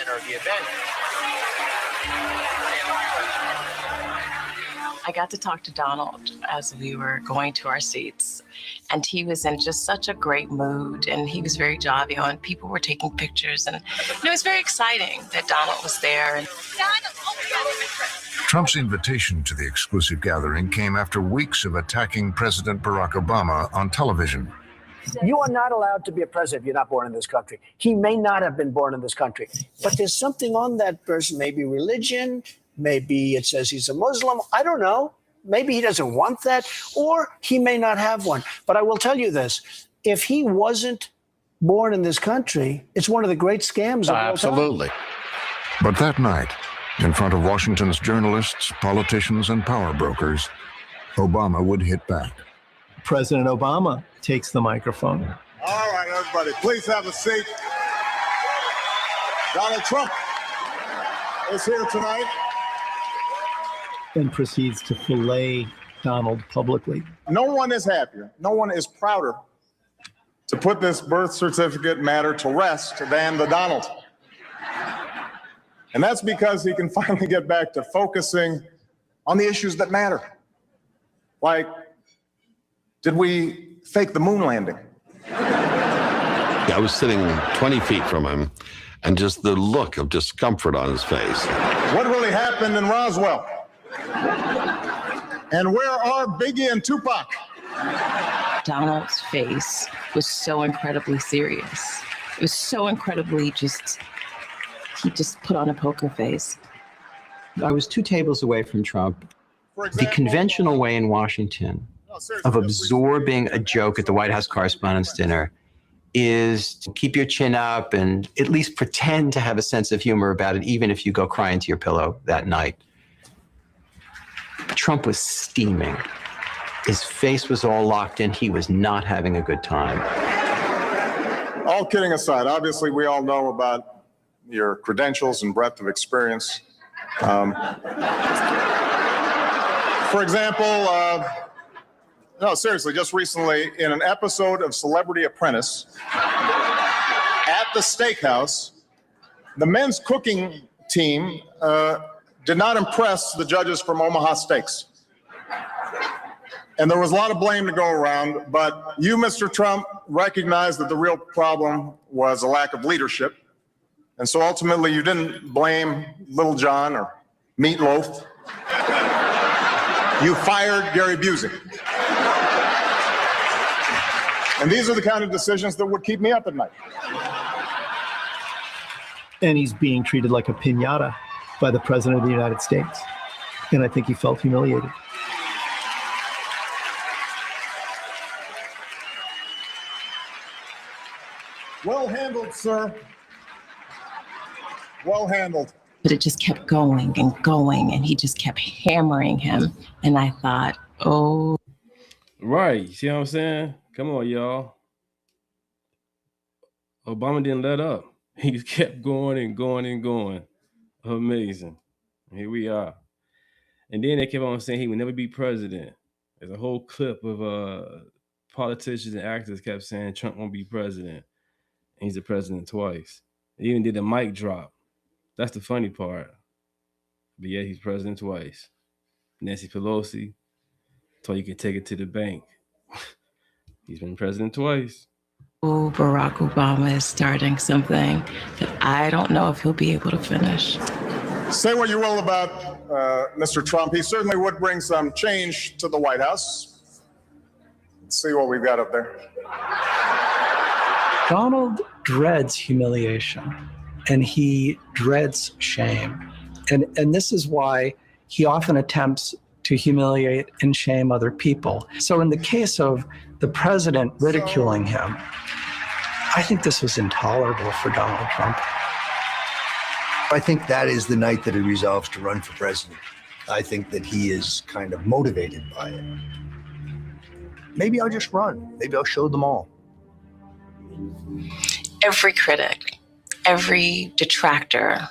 I got to talk to Donald as we were going to our seats, and he was in just such a great mood, and he was very jovial, and people were taking pictures, and it was very exciting that Donald was there. And Trump's invitation to the exclusive gathering came after weeks of attacking President Barack Obama on television. You are not allowed to be a president if you're not born in this country. He may not have been born in this country, but there's something on that person, maybe religion, maybe it says he's a Muslim. I don't know. Maybe he doesn't want that, or he may not have one. But I will tell you this. If he wasn't born in this country, it's one of the great scams of all time. Absolutely. But that night, in front of Washington's journalists, politicians, and power brokers, Obama would hit back. President Obama takes the microphone. All right, everybody, please have a seat. Donald Trump is here tonight. And proceeds to fillet Donald publicly. No one is happier, no one is prouder to put this birth certificate matter to rest than the Donald. And that's because he can finally get back to focusing on the issues that matter. Like, did we fake the moon landing? I was sitting 20 feet from him, and just the look of discomfort on his face. What really happened in Roswell? And where are Biggie and Tupac? Donald's face was so incredibly serious. It was so incredibly he just put on a poker face. I was 2 tables away from Trump. The conventional way in Washington of absorbing a joke at the White House Correspondents' Dinner is to keep your chin up and at least pretend to have a sense of humor about it, even if you go cry into your pillow that night. Trump was steaming. His face was all locked in. He was not having a good time. All kidding aside, obviously we all know about your credentials and breadth of experience. For example, no, seriously, just recently in an episode of Celebrity Apprentice at the steakhouse, the men's cooking team did not impress the judges from Omaha Steaks. And there was a lot of blame to go around, but you, Mr. Trump, recognized that the real problem was a lack of leadership. And so ultimately you didn't blame Little John or Meatloaf. You fired Gary Busey. And these are the kind of decisions that would keep me up at night. And he's being treated like a piñata by the president of the United States. And I think he felt humiliated. Well handled, sir. Well handled. But it just kept going, and he just kept hammering him. And I thought, oh. Right. See what I'm saying? Come on, y'all. Obama didn't let up. He just kept going and going and going. Amazing. Here we are. And then they kept on saying he would never be president. There's a whole clip of politicians and actors kept saying Trump won't be president. And he's the president twice. They even did a mic drop. That's the funny part. But yeah, he's president twice. Nancy Pelosi told you could take it to the bank. He's been president twice. Oh, Barack Obama is starting something that I don't know if he'll be able to finish. Say what you will about Mr. Trump. He certainly would bring some change to the White House. Let's see what we've got up there. Donald dreads humiliation, and he dreads shame. And this is why he often attempts to humiliate and shame other people. So in the case of the president ridiculing him, I think this was intolerable for Donald Trump. I think that is the night that he resolves to run for president. I think that he is kind of motivated by it. Maybe I'll just run. Maybe I'll show them all. Every critic, every detractor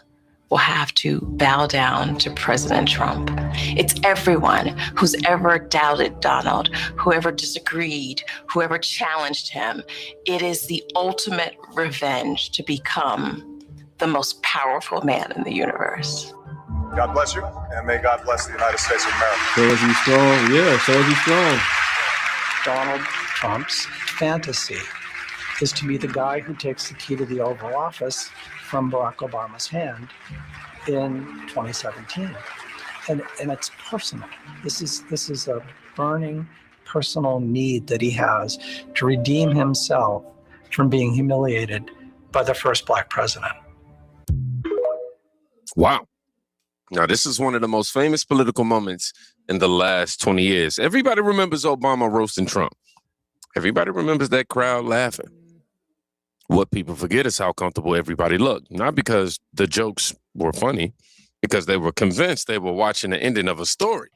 will have to bow down to President Trump. It's everyone who's ever doubted Donald, whoever disagreed, whoever challenged him. It is the ultimate revenge to become the most powerful man in the universe. God bless you, and may God bless the United States of America. So is he strong? Yeah, so is he strong. Donald Trump's fantasy is to be the guy who takes the key to the Oval Office from Barack Obama's hand in 2017. And it's personal. This is a burning personal need that he has to redeem himself from being humiliated by the first Black president. Wow. Now, this is one of the most famous political moments in the last 20 years. Everybody remembers Obama roasting Trump. Everybody remembers that crowd laughing. What people forget is how comfortable everybody looked. Not because the jokes were funny, because they were convinced they were watching the ending of a story.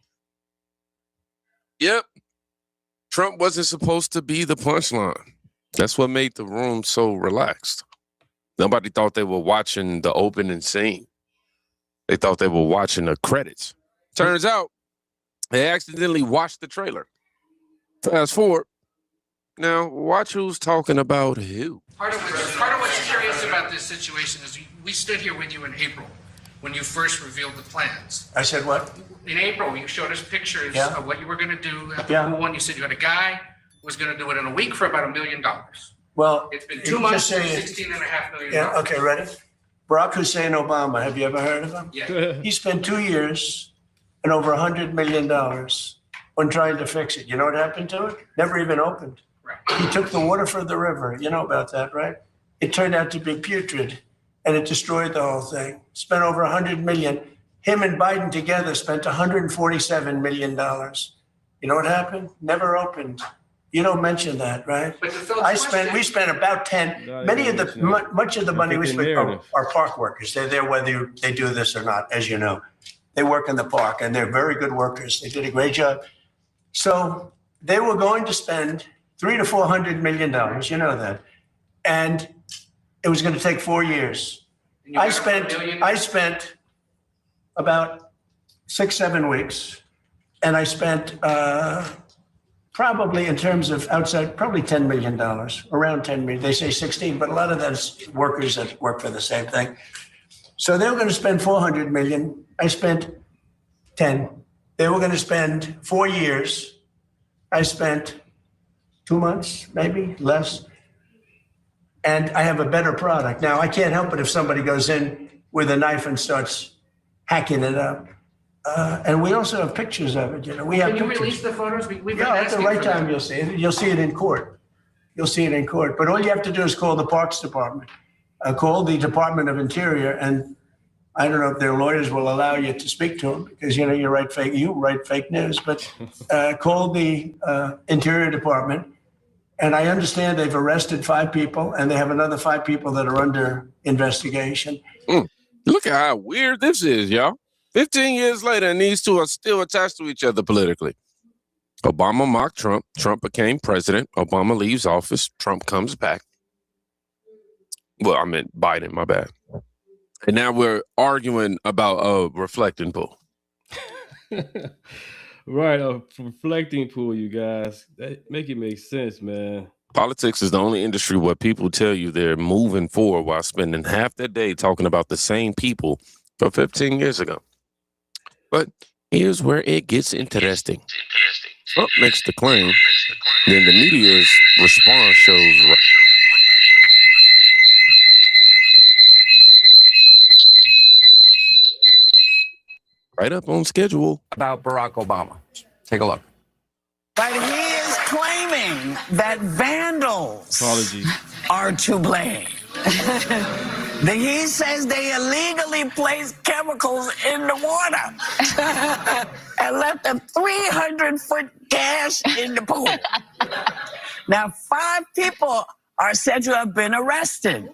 Yep. Trump wasn't supposed to be the punchline. That's what made the room so relaxed. Nobody thought they were watching the opening scene. They thought they were watching the credits. Turns out they accidentally watched the trailer. Fast forward. Now, watch who's talking about who. Part of what's curious about this situation is we stood here with you in April when you first revealed the plans. I said what? In April, you showed us pictures of what you were going to do. Yeah. One, you said you had a guy who was going to do it in a week for about $1 million. Well, It's been you 2 months just for say- $16.5 million. Yeah, okay, ready? Barack Hussein Obama, have you ever heard of him? Yeah. He spent 2 years and over $100 million on trying to fix it. You know what happened to it? Never even opened. He took the water for the river. You know about that, right? It turned out to be putrid, and it destroyed the whole thing. Spent over $100 million. Him and Biden together spent $147 million. You know what happened? Never opened. You don't mention that, right? We spent about 10. Much of the money we spent are park workers. They're there whether they do this or not, as you know. They work in the park, and they're very good workers. They did a great job. So they were going to spend $300 to $400 million. You know that, and it was going to take 4 years. I spent about 6-7 weeks, and I spent probably in terms of outside, probably $10 million, around 10 million. They say 16, but a lot of that's workers that work for the same thing. So they were going to spend 400 million. I spent 10. They were going to spend 4 years. I spent 2 months, maybe less. And I have a better product. Now, I can't help it if somebody goes in with a knife and starts hacking it up. And we also have pictures of it. You know, we have Can you pictures. release the photos? We've been Yeah, at the asking right for time that. you'll see it. You'll see it in court. You'll see it in court. But all you have to do is call the Parks Department. Call the Department of Interior, and I don't know if their lawyers will allow you to speak to them because you know you write fake news. But call the Interior Department, and I understand they've arrested 5 people, and they have another 5 people that are under investigation. Look at how weird this is, y'all. 15 years later, and these two are still attached to each other politically. Obama mocked Trump. Trump became president. Obama leaves office. Trump comes back. Well, I meant Biden, my bad. And now we're arguing about a reflecting pool. Right, a reflecting pool, you guys. That make it make sense, man. Politics is the only industry where people tell you they're moving forward while spending half their day talking about the same people from 15 years ago. But here's where it gets interesting. Trump makes the claim, then the media's response shows right up on schedule. About Barack Obama. Take a look. But he is claiming that vandals are to blame. He says they illegally placed chemicals in the water and left a 300-foot gash in the pool. Now, 5 people are said to have been arrested.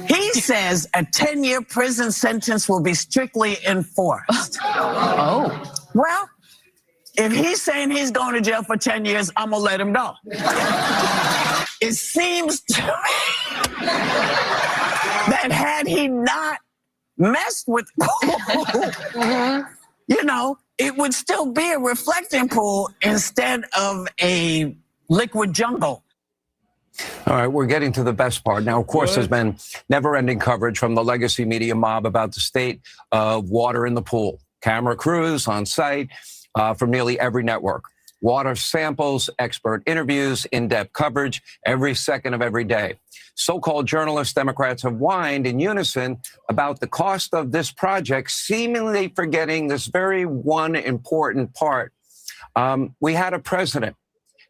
He says a 10-year prison sentence will be strictly enforced. Oh. Well, if he's saying he's going to jail for 10 years, I'm going to let him go. It seems to me that had he not messed with the pool, you know, it would still be a reflecting pool instead of a liquid jungle. All right, we're getting to the best part. Now, of course, there's been never-ending coverage from the legacy media mob about the state of water in the pool. Camera crews on site from nearly every network. Water samples, expert interviews, in-depth coverage every second of every day. So-called journalists, Democrats have whined in unison about the cost of this project, seemingly forgetting this very one important part. We had a president.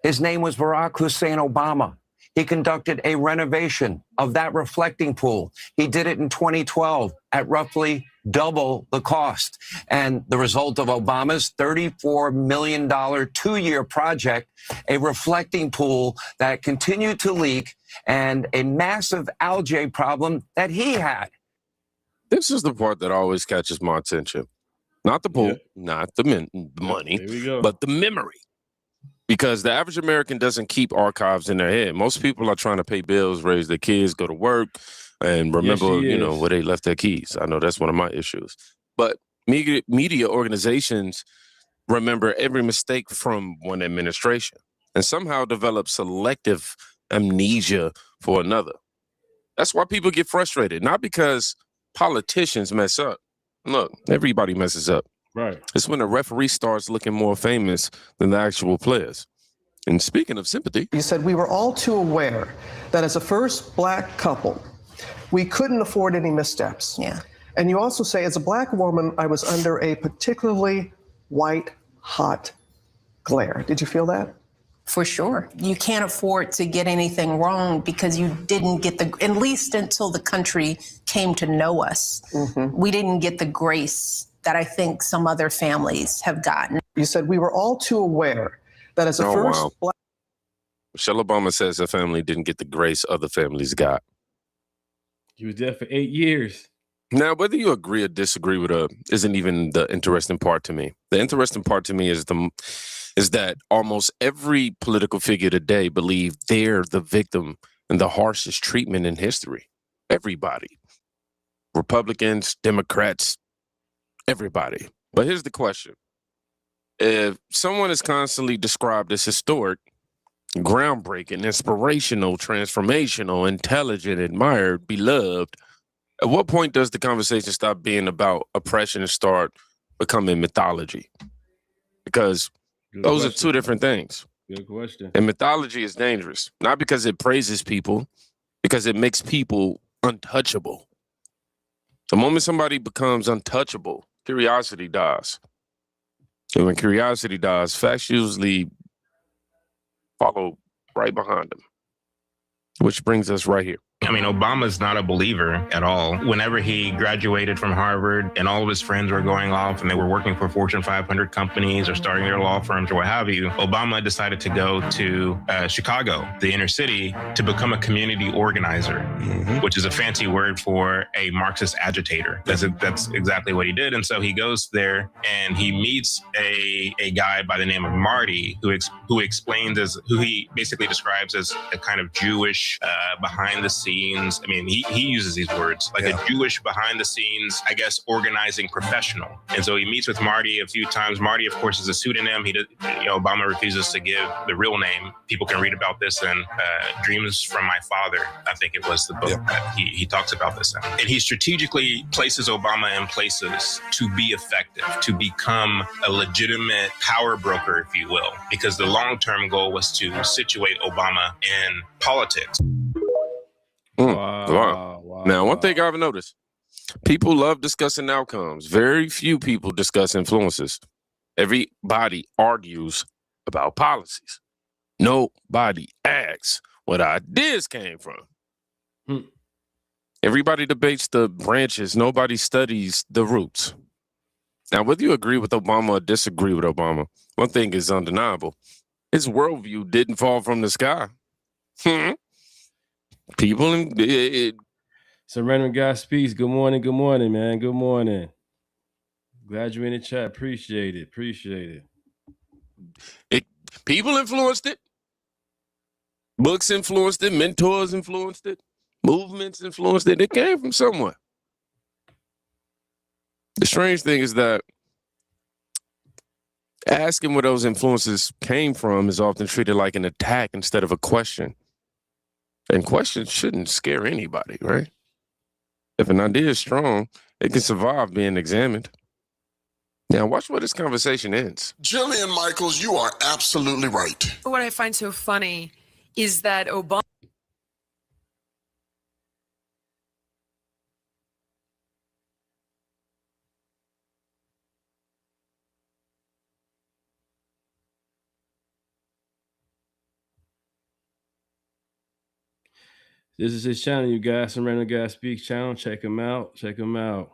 His name was Barack Hussein Obama. He conducted a renovation of that reflecting pool. He did it in 2012 at roughly double the cost. And the result of Obama's $34 million 2-year project, a reflecting pool that continued to leak and a massive algae problem that he had. This is the part that always catches my attention. Not the pool, not the money, but the memory. Because the average American doesn't keep archives in their head. Most people are trying to pay bills, raise their kids, go to work, and remember, where they left their keys. I know that's one of my issues. But media organizations remember every mistake from one administration and somehow develop selective amnesia for another. That's why people get frustrated, not because politicians mess up. Look, everybody messes up. Right. It's when a referee starts looking more famous than the actual players. And speaking of sympathy, you said we were all too aware that as a first Black couple, we couldn't afford any missteps. Yeah. And you also say, as a Black woman, I was under a particularly white hot glare. Did you feel that? For sure. You can't afford to get anything wrong because you didn't get at least until the country came to know us, we didn't get the grace that I think some other families have gotten. You said we were all too aware that as a first Black. Michelle Obama says her family didn't get the grace other families got. He was there for 8 years. Now, whether you agree or disagree with her isn't even the interesting part to me. The interesting part to me is that almost every political figure today believe they're the victim and the harshest treatment in history. Everybody. Republicans, Democrats, everybody. But here's the question. If someone is constantly described as historic, groundbreaking, inspirational, transformational, intelligent, admired, beloved, at what point does the conversation stop being about oppression and start becoming mythology? Because those are two different things. Good question. And mythology is dangerous, not because it praises people, because it makes people untouchable. The moment somebody becomes untouchable, curiosity dies. And when curiosity dies, facts usually follow right behind them. Which brings us right here. I mean, Obama's not a believer at all. Whenever he graduated from Harvard and all of his friends were going off and they were working for Fortune 500 companies or starting their law firms or what have you, Obama decided to go to Chicago, the inner city, to become a community organizer, which is a fancy word for a Marxist agitator. That's exactly what he did. And so he goes there and he meets a guy by the name of Marty, who explains who he basically describes as a kind of Jewish behind the scenes. I mean, he uses these words like a Jewish behind the scenes, I guess, organizing professional. And so he meets with Marty a few times. Marty, of course, is a pseudonym. Obama refuses to give the real name. People can read about this in Dreams from My Father. I think it was the book that he talks about this in. And he strategically places Obama in places to be effective, to become a legitimate power broker, if you will, because the long-term goal was to situate Obama in politics. Wow. Now, one thing I've noticed, people love discussing outcomes. Very few people discuss influences. Everybody argues about policies. Nobody asks what ideas came from. Everybody debates the branches. Nobody studies the roots. Now, whether you agree with Obama or disagree with Obama, one thing is undeniable. His worldview didn't fall from the sky. People in So random guy speaks. Good morning, man. Good morning. Glad you're in the chat. Appreciate it. People influenced it. Books influenced it. Mentors influenced it. Movements influenced it. It came from someone. The strange thing is that asking where those influences came from is often treated like an attack instead of a question. And questions shouldn't scare anybody, right? If an idea is strong, it can survive being examined. Now, watch where this conversation ends. Jillian Michaels, you are absolutely right. What I find so funny is that Obama. This is his channel, you guys. Some random guy speaks channel. Check him out. Check him out.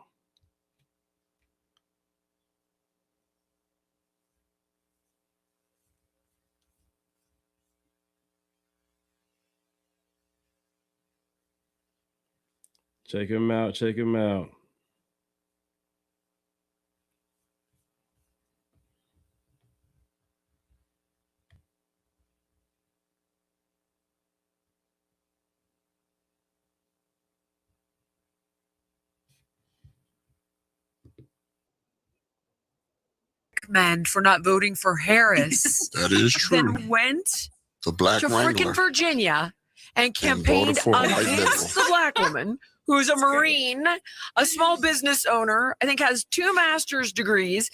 Men for not voting for Harris. That is true. Then went The Black to Wrangler. freaking Virginia and campaigned for a white against the black woman who's a Marine, a small business owner, I think has 2 master's degrees,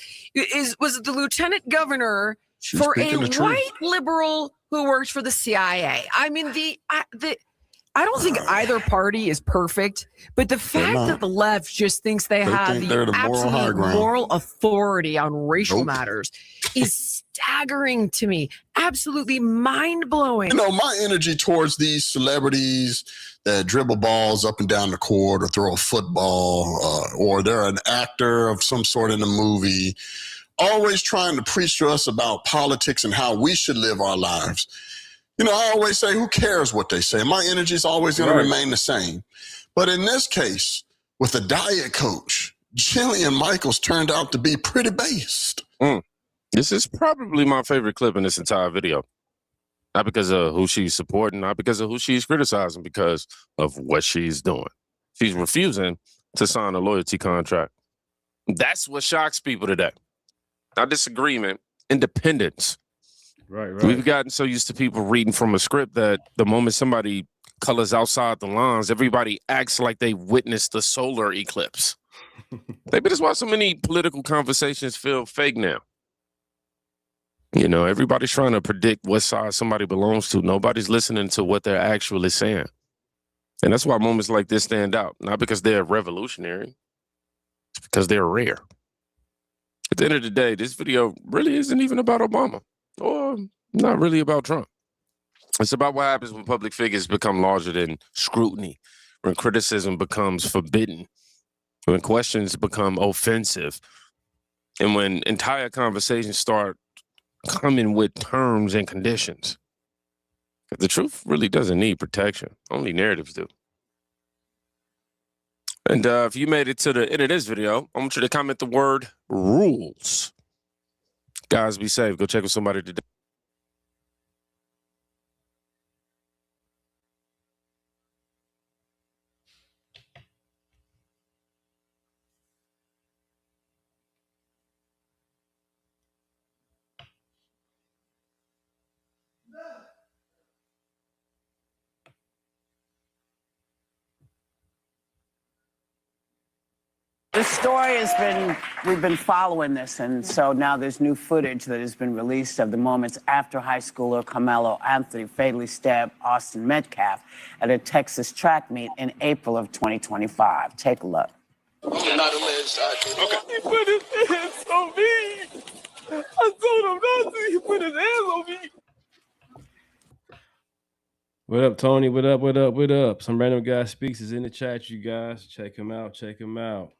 was the lieutenant governor for a white liberal who worked for the CIA. I mean, I don't think either party is perfect, but the fact that the left just thinks they have think they're the the moral high absolute ground. moral authority on racial Nope. matters is staggering to me. Absolutely mind-blowing. You know, my energy towards these celebrities that dribble balls up and down the court or throw a football or they're an actor of some sort in a movie, always trying to preach to us about politics and how we should live our lives. You know, I always say, who cares what they say? My energy is always going to remain the same. But in this case, with a diet coach, Jillian Michaels turned out to be pretty based. This is probably my favorite clip in this entire video. Not because of who she's supporting, not because of who she's criticizing, because of what she's doing. She's refusing to sign a loyalty contract. That's what shocks people today. Not disagreement, independence. Right. We've gotten so used to people reading from a script that the moment somebody colors outside the lines, everybody acts like they witnessed the solar eclipse. Maybe that's why so many political conversations feel fake now. You know, everybody's trying to predict what side somebody belongs to. Nobody's listening to what they're actually saying. And that's why moments like this stand out. Not because they're revolutionary, it's because they're rare. At the end of the day, this video really isn't even about Obama or not really about Trump. It's about what happens when public figures become larger than scrutiny, when criticism becomes forbidden, when questions become offensive, and when entire conversations start coming with terms and conditions. The truth really doesn't need protection. Only narratives do. And if you made it to the end of this video, I want you to comment the word rules. Guys, be safe. Go check with somebody today. The story has been, we've been following this, and so now there's new footage that has been released of the moments after high schooler Carmelo Anthony fatally stabbed Austin Metcalf at a Texas track meet in April of 2025. Take a look. Okay. He put his hands on me. I told him not to. He put his hands on me. What up, Tony? What up? What up? What up? Some random guy speaks is in the chat, you guys. Check him out. Check him out.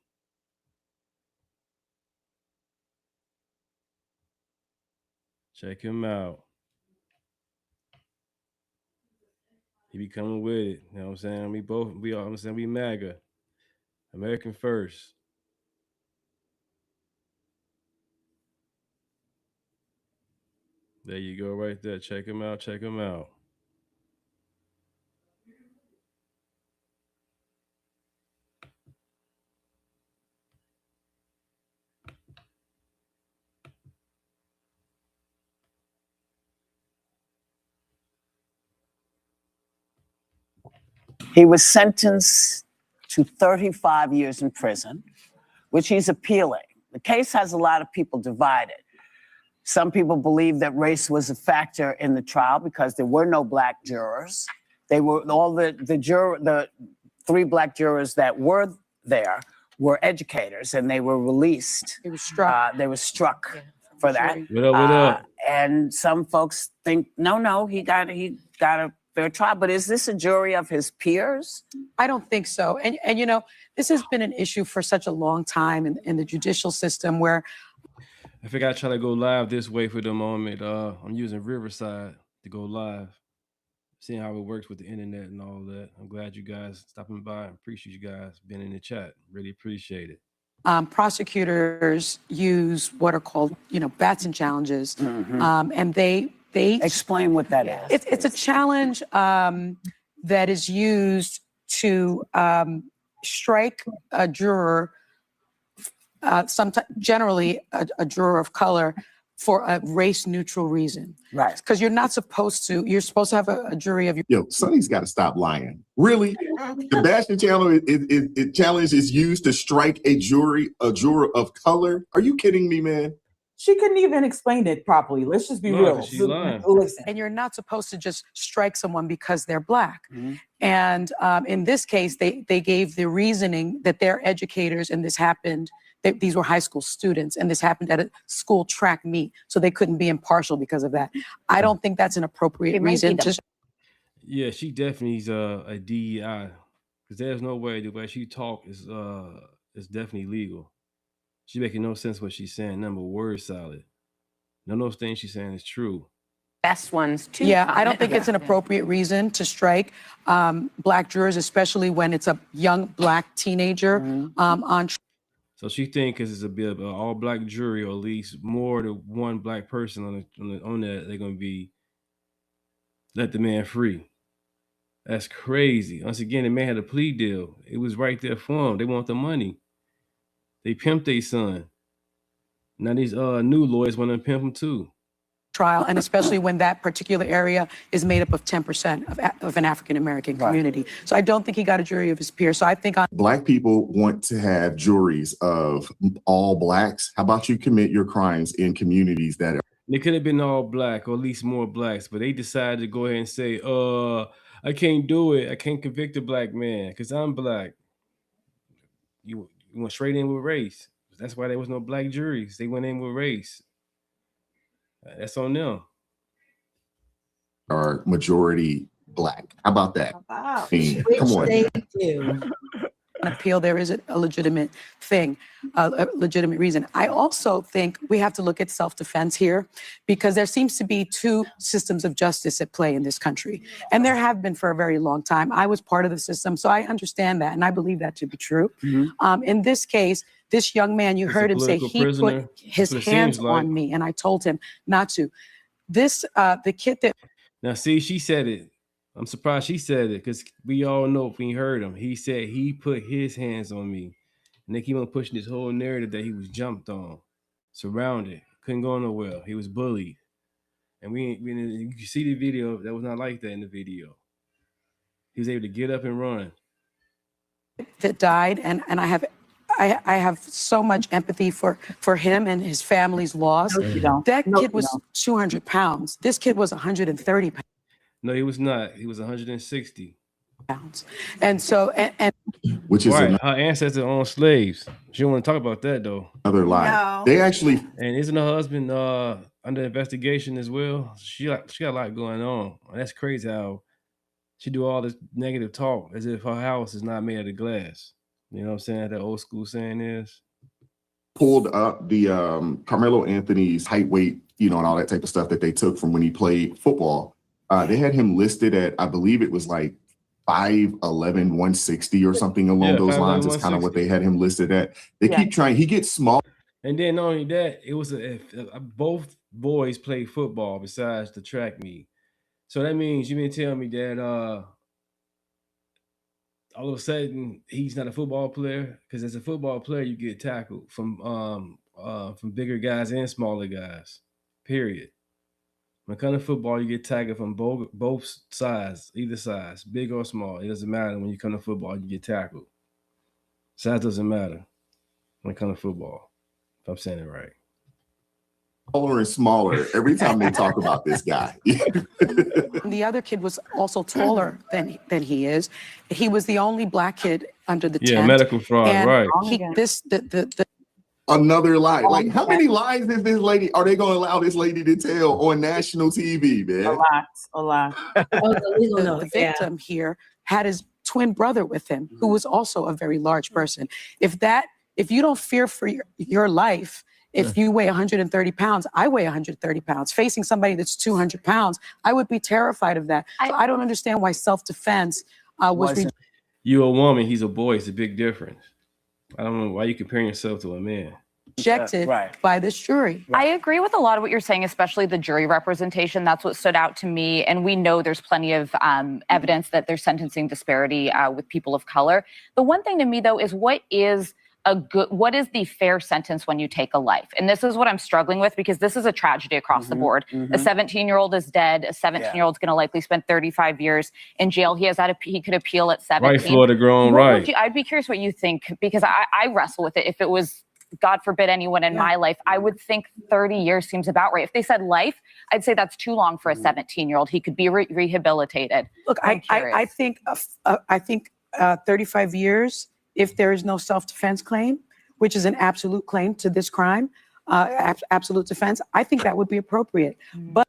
Check him out. He be coming with it. You know what I'm saying? We MAGA. American first. There you go right there. Check him out. Check him out. He was sentenced to 35 years in prison, which he's appealing. The case has a lot of people divided. Some people believe that race was a factor in the trial because there were no black jurors. They were all the three black jurors that were there were educators, and they were released. They were struck. They were struck for that. What up? What up? And some folks think, no, he got a fair trial. But is this a jury of his peers? I don't think so. And you know, this has been an issue for such a long time in the judicial system where I think I try to go live this way for the moment. I'm using Riverside to go live, seeing how it works with the internet and all that. I'm glad you guys stopping by. I appreciate you guys being in the chat. Really appreciate it. prosecutors use what are called, Batson challenges, and they explain what that is. It's a challenge that is used to strike a juror, generally a juror of color, for a race-neutral reason. Right. Because you're supposed to have a jury of your. Yo, Sonny's got to stop lying. Really? The Batson challenge is used to strike a juror of color? Are you kidding me, man? She couldn't even explain it properly. Let's just be real. Listen. And you're not supposed to just strike someone because they're black. And in this case, they gave the reasoning that they're educators, and this happened. These were high school students, and this happened at a school track meet, so they couldn't be impartial because of that. I don't think that's an appropriate reason to. Yeah, she definitely is a DEI, because there's no way the way she talk is definitely legal. She's making no sense what she's saying. Number word salad. None of those things she's saying is true. Best ones too. Yeah, I don't think it's an appropriate reason to strike black jurors, especially when it's a young black teenager on. So she think because it's a bit of an all-black jury, or at least more than one black person on that, they're gonna be let the man free. That's crazy. Once again, the man had a plea deal. It was right there for him. They want the money. They pimped their son. Now these new lawyers want to pimp him too. Trial, and especially when that particular area is made up of 10% of an African-American community. So I don't think he got a jury of his peers. So I think Black people want to have juries of all blacks. How about you commit your crimes in communities that are... They could have been all black, or at least more blacks, but they decided to go ahead and say, I can't do it. I can't convict a black man because I'm black. You went straight in with race. That's why there was no black juries. They went in with race. That's on them. Are majority black. How about that? Wow. I mean, Which come on. they do. Appeal, there is a legitimate thing, a legitimate reason. I also think we have to look at self-defense here, because there seems to be two systems of justice at play in this country. And there have been for a very long time. I was part of the system, so I understand that, and I believe that to be true. In this case, this young man, you heard him say he put his hands on me, and I told him not to. This, the kid that... Now, see, she said it. I'm surprised she said it, because we all know if we heard him. He said he put his hands on me. And they keep on pushing this whole narrative that he was jumped on, surrounded, couldn't go nowhere. He was bullied. And you can see the video. That was not like that in the video. He was able to get up and run. That died, and I have so much empathy for him and his family's loss. No, you don't. That No, kid you was don't. 200 pounds. This kid was 130 pounds. No, he was not. He was 160 pounds. And so, and which is right. Her ancestors owned slaves. She don't want to talk about that though. Another lie. No. They actually, and isn't her husband under investigation as well? She got a lot going on. That's crazy how she do all this negative talk as if her house is not made out of glass. You know what I'm saying? That old school saying is. pulled up the Carmelo Anthony's height, weight, and all that type of stuff that they took from when he played football. They had him listed at, I believe it was like 5'11", 160 or something along those lines. Is kind of what they had him listed at. They keep trying. He gets small. And then not only that, it was both boys played football besides the track meet. So that means you mean tell me that all of a sudden he's not a football player? Because as a football player, you get tackled from bigger guys and smaller guys. Period. When it comes to football, you get tackled from both sides, either size, big or small. It doesn't matter. When you come to football, you get tackled. Size doesn't matter when it comes to football. If I'm saying it right. Smaller and smaller every time they talk about this guy. the other kid was also taller than he is. He was the only black kid under the tent. Medical fraud, and right. Another lie. Like, how many lies is this lady? Are they going to allow this lady to tell on national TV, man? A lot. The victim here had his twin brother with him, who was also a very large person. If you don't fear for your life, if you weigh 130 pounds, I weigh 130 pounds. Facing somebody that's 200 pounds, I would be terrified of that. So I don't understand why self-defense was. You a woman, he's a boy. It's a big difference. I don't know why you comparing yourself to a man. Rejected by this jury. I agree with a lot of what you're saying, especially the jury representation. That's what stood out to me. And we know there's plenty of evidence that there's sentencing disparity with people of color. The one thing to me, though, is what is the fair sentence when you take a life? And this is what I'm struggling with, because this is a tragedy across the board. A 17-year-old is dead. A 17-year-old's going to likely spend 35 years in jail. He could appeal at 17. Right, Florida grown, right. I'd be curious what you think, because I wrestle with it. If it was, God forbid, anyone in my life, I would think 30 years seems about right. If they said life, I'd say that's too long for a 17-year-old. He could be rehabilitated. Look, I think 35 years, if there is no self-defense claim, which is an absolute claim to this crime, absolute defense, I think that would be appropriate. But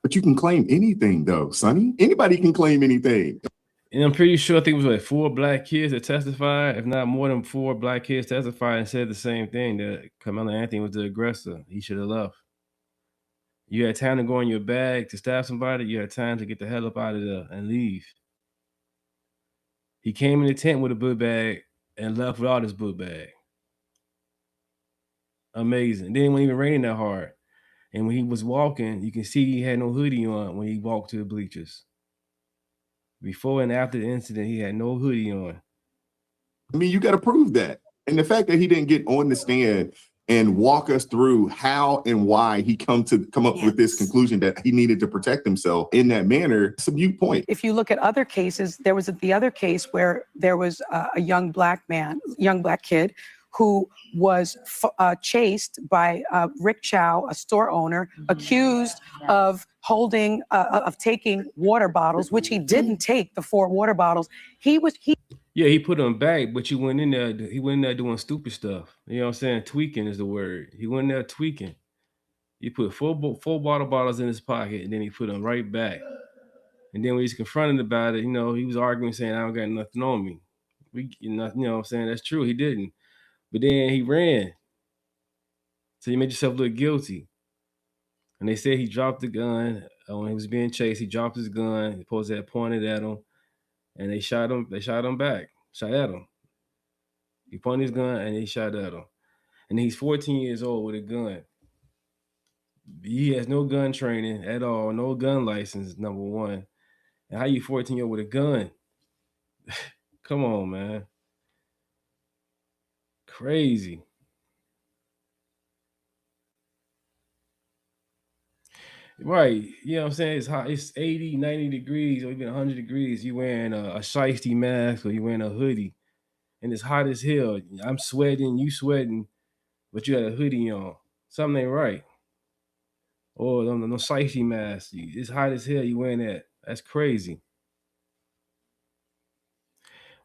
you can claim anything, though, Sonny. Anybody can claim anything. And I'm pretty sure, I think it was like 4 black kids that testified, if not more than 4 black kids testified and said the same thing, that Carmelo Anthony was the aggressor. He should have left. You had time to go in your bag to stab somebody. You had time to get the hell up out of there and leave. He came in the tent with a book bag and left without his book bag. Amazing. Then it wasn't even raining that hard. And when he was walking, you can see he had no hoodie on when he walked to the bleachers. Before and after the incident, he had no hoodie on. I mean, you got to prove that. And the fact that he didn't get on the stand and walk us through how and why he come up with this conclusion that he needed to protect himself in that manner, it's a mute point. if you look at other cases, there was the other case where there was a young black kid who was chased by Rick Chow, a store owner, accused of taking water bottles, which he didn't take, the 4 water bottles. Yeah, he put him back, but you went in there. He went in there doing stupid stuff. You know what I'm saying? Tweaking is the word. He went in there tweaking. He put four bottles in his pocket, and then he put them right back. And then when he's confronted about it, he was arguing, saying, "I don't got nothing on me." You know what I'm saying? That's true. He didn't. But then he ran. So you made yourself look guilty. And they said he dropped the gun when he was being chased. He dropped his gun. The police had pointed at him, and they shot him. They shot him back. Shot at him. He pointed his gun and he shot at him. And he's 14 years old with a gun. He has no gun training at all, no gun license, number one. And how you 14-year-old with a gun? Come on, man. Crazy. Right. You know what I'm saying? It's hot. It's 80, 90 degrees, or even 100 degrees. You wearing a shiesty mask or you wearing a hoodie. And it's hot as hell. I'm sweating, you sweating, but you got a hoodie on. Something ain't right. Or no shiesty mask. It's hot as hell. You wearing that. That's crazy.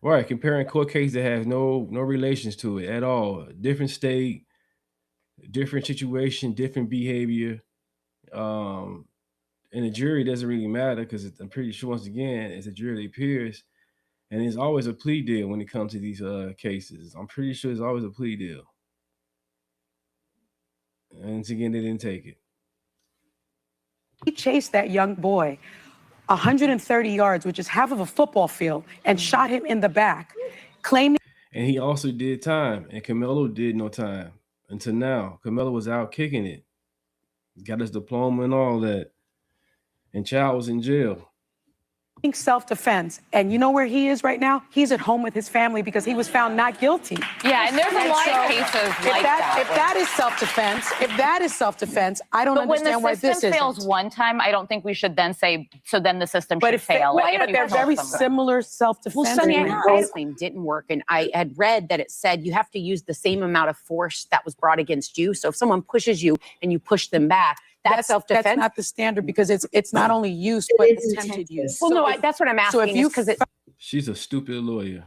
Right. Comparing court cases that have no relations to it at all. Different state, different situation, different behavior. And the jury doesn't really matter because I'm pretty sure, once again, it's a jury of peers. And it's always a plea deal when it comes to these cases. I'm pretty sure it's always a plea deal. And once again, they didn't take it. He chased that young boy 130 yards, which is half of a football field, and shot him in the back, claiming. And he also did time, and Camelo did no time until now. Camelo was out kicking it. Got his diploma and all that. And Child was in jail. Self-defense. And you know where he is right now? He's at home with his family because he was found not guilty. Yeah, and there's a lot of cases like that. If that is self-defense, I don't understand why this isn't. But when the system fails one time, I don't think we should then say, so then the system should fail. But they're very similar self-defense. Well, Sonny, claim didn't work, and I had read that it said you have to use the same amount of force that was brought against you. So if someone pushes you and you push them back, that's self-defense. That's not the standard because it's not only use but attempted use. Well, no, that's what I'm asking. So if you She's a stupid lawyer.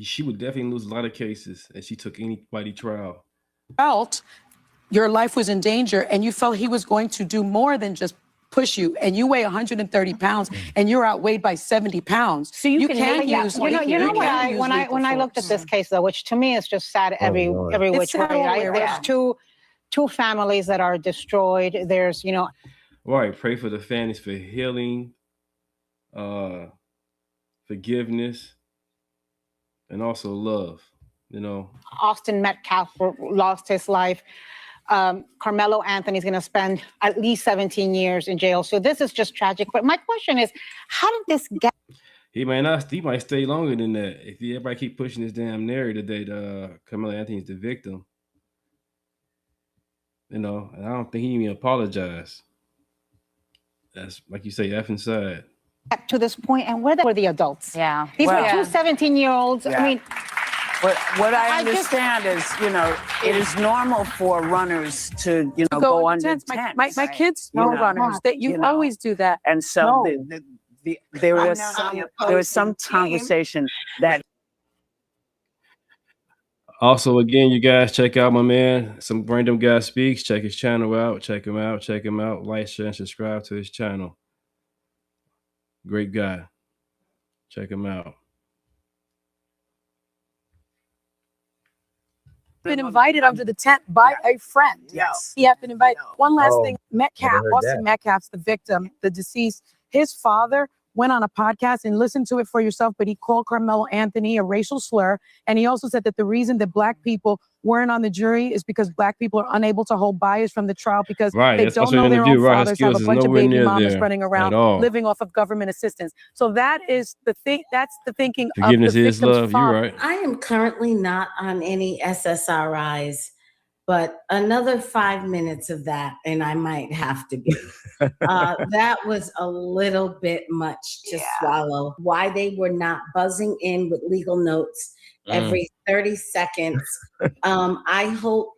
She would definitely lose a lot of cases if she took anybody trial. Felt your life was in danger and you felt he was going to do more than just push you, and you weigh 130 pounds and you're outweighed by 70 pounds. So you can't use. When I looked at this case, though, which to me is just sad every which way. Right? There's two families that are destroyed. There's, Right. Pray for the families for healing, forgiveness, and also love. Austin Metcalf lost his life. Carmelo Anthony's going to spend at least 17 years in jail. So this is just tragic. But my question is, how did this get? He might stay longer than that if everybody keep pushing this damn narrative that Carmelo Anthony's the victim. And I don't think he even apologized. That's, like you say, effing sad. To this point, and where were the adults? Yeah. These were two 17-year-olds. Yeah. I mean, what I understand is, it is normal for runners to, go under tents. My kids know runners. That you always do that. And so there was some conversation that. Also, again, you guys check out my man, Some Random Guy Speaks. Check his channel out. Check him out. Like, share, and subscribe to his channel. Great guy. Check him out. Been invited under the tent by a friend. Yes. He had been invited. One last thing. Metcalf, Austin Metcalf's the victim, the deceased. His father went on a podcast and listened to it for yourself, but he called Carmelo Anthony a racial slur. And he also said that the reason that Black people weren't on the jury is because Black people are unable to hold bias from the trial because they don't know their own fathers, have a bunch of baby mamas running around living off of government assistance. So that is the thing. That's the thinking Forgiveness of the is love. You're right. I am currently not on any SSRIs, but another 5 minutes of that, and I might have to be. That was a little bit much to swallow. Why they were not buzzing in with legal notes every 30 seconds. I hope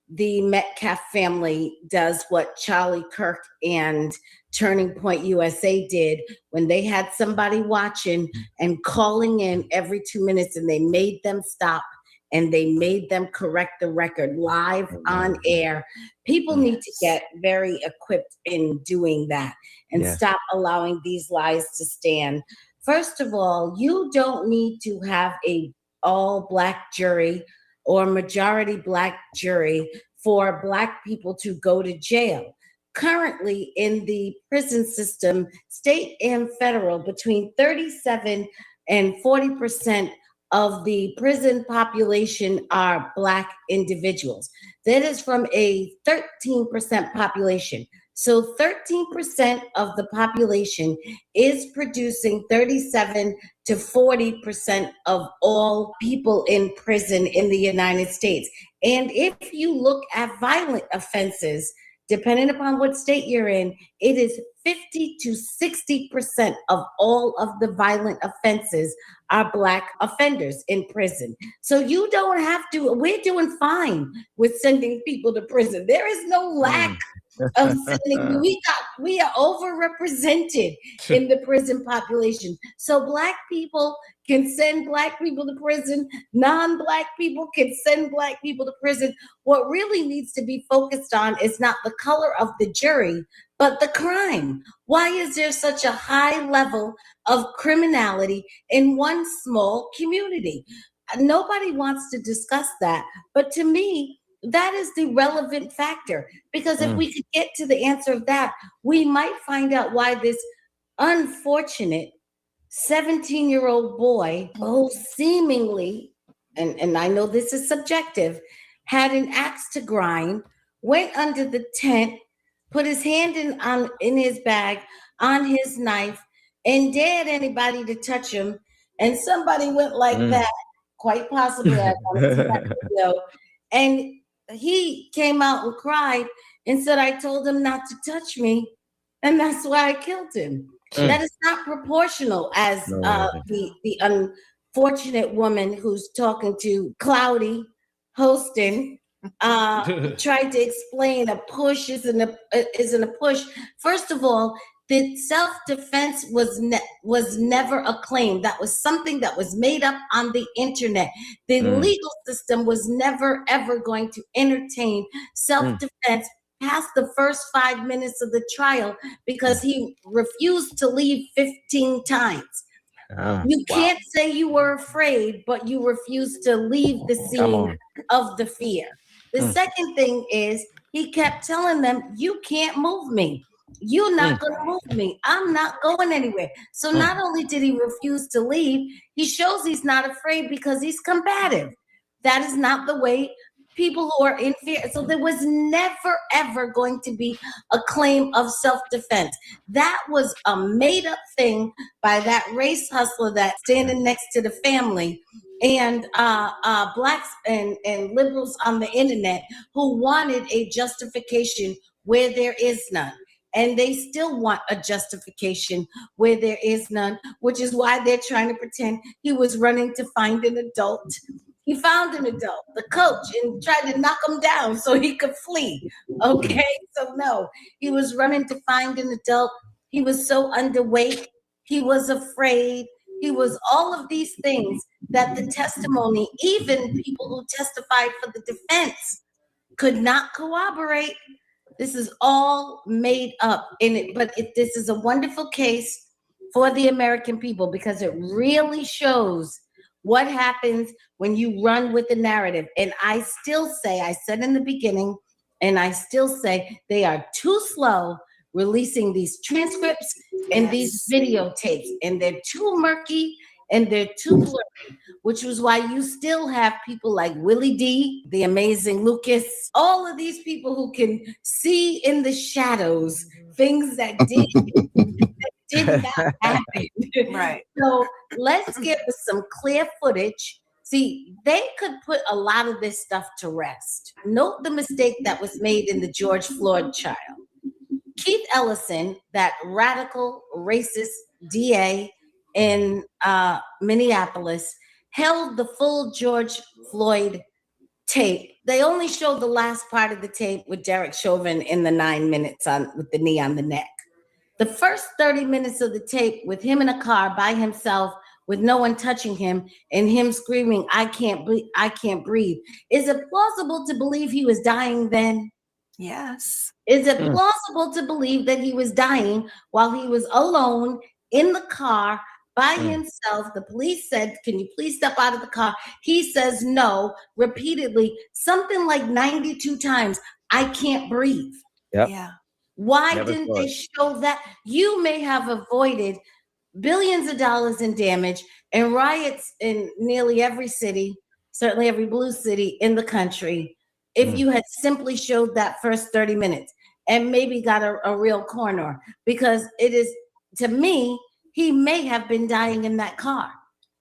the Metcalf family does what Charlie Kirk and Turning Point USA did when they had somebody watching and calling in every 2 minutes, and they made them stop and they made them correct the record live on air. People need to get very equipped in doing that and stop allowing these lies to stand. First of all, you don't need to have a all Black jury or majority Black jury for Black people to go to jail. Currently in the prison system, state and federal, between 37 and 40% of the prison population are Black individuals. That is from a 13% population. So 13% of the population is producing 37 to 40% of all people in prison in the United States. And if you look at violent offenses, depending upon what state you're in, it is 50 to 60% of all of the violent offenses are Black offenders in prison. So you don't have to, we're doing fine with sending people to prison. There is no lack of sending. We are overrepresented in the prison population. So Black people can send Black people to prison. Non-Black people can send Black people to prison. What really needs to be focused on is not the color of the jury, but the crime. Why is there such a high level of criminality in one small community? Nobody wants to discuss that. But to me, that is the relevant factor, because if we could get to the answer of that, we might find out why this unfortunate 17-year-old boy who seemingly, and I know this is subjective, had an axe to grind, went under the tent, put his hand in his bag on his knife, and dared anybody to touch him. And somebody went like that, quite possibly, I want to see that video. And he came out and cried and said, I told him not to touch me, and that's why I killed him. That is not proportional as the unfortunate woman who's talking to Cloudy hosting tried to explain a push isn't a push. First of all, the self-defense was never a claim. That was something that was made up on the internet. The legal system was never, ever going to entertain self-defense past the first 5 minutes of the trial, because he refused to leave 15 times. You can't say you were afraid, but you refused to leave the scene of the fear. The second thing is he kept telling them, you can't move me. You're not going to move me. I'm not going anywhere. So not only did he refuse to leave, he shows he's not afraid because he's combative. That is not the way people who are in fear. So there was never, ever going to be a claim of self-defense. That was a made-up thing by that race hustler that's standing next to the family, and Blacks and liberals on the internet who wanted a justification where there is none. And they still want a justification where there is none, which is why they're trying to pretend he was running to find an adult. He found an adult, the coach, and tried to knock him down so he could flee. Okay, so no, he was running to find an adult. He was so underweight. He was afraid. He was all of these things that the testimony, even people who testified for the defense, could not corroborate. This is all made up in it, but this is a wonderful case for the American people, because it really shows what happens when you run with the narrative. And I still say, I said in the beginning, and I still say, they are too slow releasing these transcripts and these videotapes, and they're too murky and they're too blurry, which was why you still have people like Willie D, the amazing Lucas, all of these people who can see in the shadows things that did not happen. Right. So let's get some clear footage. See, they could put a lot of this stuff to rest. Note the mistake that was made in the George Floyd trial. Keith Ellison, that radical racist DA in Minneapolis, held the full George Floyd tape, they only showed the last part of the tape with Derek Chauvin in the 9 minutes with the knee on the neck. The first 30 minutes of the tape with him in a car by himself with no one touching him and him screaming, I can't breathe. Is it plausible to believe he was dying then? Yes. Is it plausible to believe that he was dying while he was alone in the car by himself? The police said, can you please step out of the car? He says no, repeatedly, something like 92 times. I can't breathe. Yep. Yeah. Why Never didn't thought. they show that? You may have avoided billions of dollars in damage and riots in nearly every city, certainly every blue city in the country, if you had simply showed that first 30 minutes and maybe got a real coroner. Because it is, to me, he may have been dying in that car.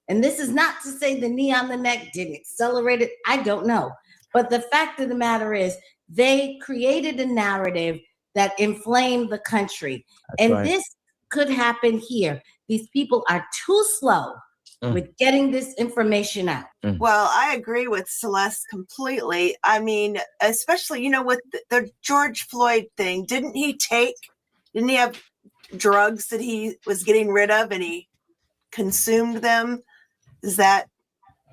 And this is not to say the knee on the neck didn't accelerate it. I don't know. But the fact of the matter is they created a narrative that inflamed the country. This could happen here. These people are too slow with getting this information out. Well, I agree with Celeste completely. I mean, especially, with the George Floyd thing, didn't he have drugs that he was getting rid of and he consumed them? Is that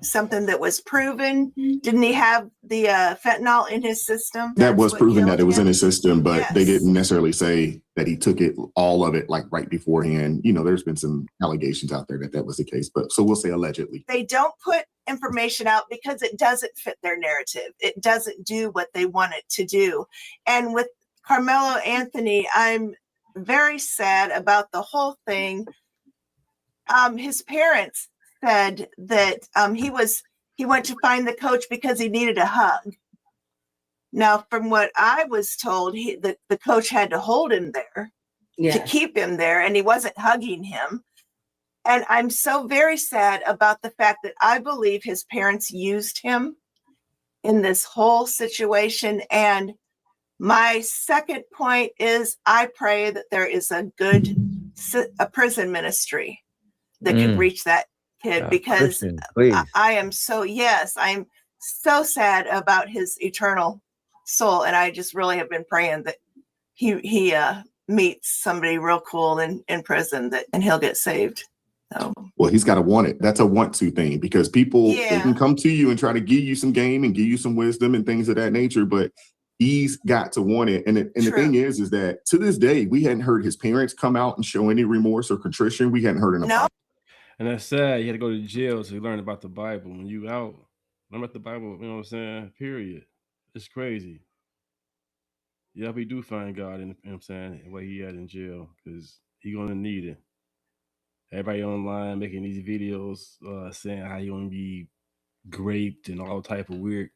something that was proven? Didn't he have the fentanyl in his system? That was proven that it was in his his system, but they Yes. didn't necessarily say that he took it, all of it, like right beforehand. There's been some allegations out there that was the case, but so we'll say allegedly. They don't put information out because it doesn't fit their narrative. It doesn't do what they want it to do. And with Carmelo Anthony, I'm very sad about the whole thing. His parents said that he went to find the coach because he needed a hug. Now, from what I was told, the coach had to hold him there to keep him there, and he wasn't hugging him. And I'm so very sad about the fact that I believe his parents used him in this whole situation. And my second point is I pray that there is a prison ministry that could reach that kid, because I'm so sad about his eternal soul. And I just really have been praying that he meets somebody real cool in prison and he'll get saved. So. Well, he's got to want it. That's a want to thing, because people they can come to you and try to give you some game and give you some wisdom and things of that nature, but he's got to want it. And the thing is that to this day, we hadn't heard his parents come out and show any remorse or contrition. We hadn't heard enough. And that's sad. You had to go to jail to learn about the Bible. When you out, learn about the Bible, you know what I'm saying? Period. It's crazy. Yeah, we do find God in, you know what I'm saying, where he at in jail, because he gonna need it. Everybody online making these videos saying how you gonna be raped and all type of weird,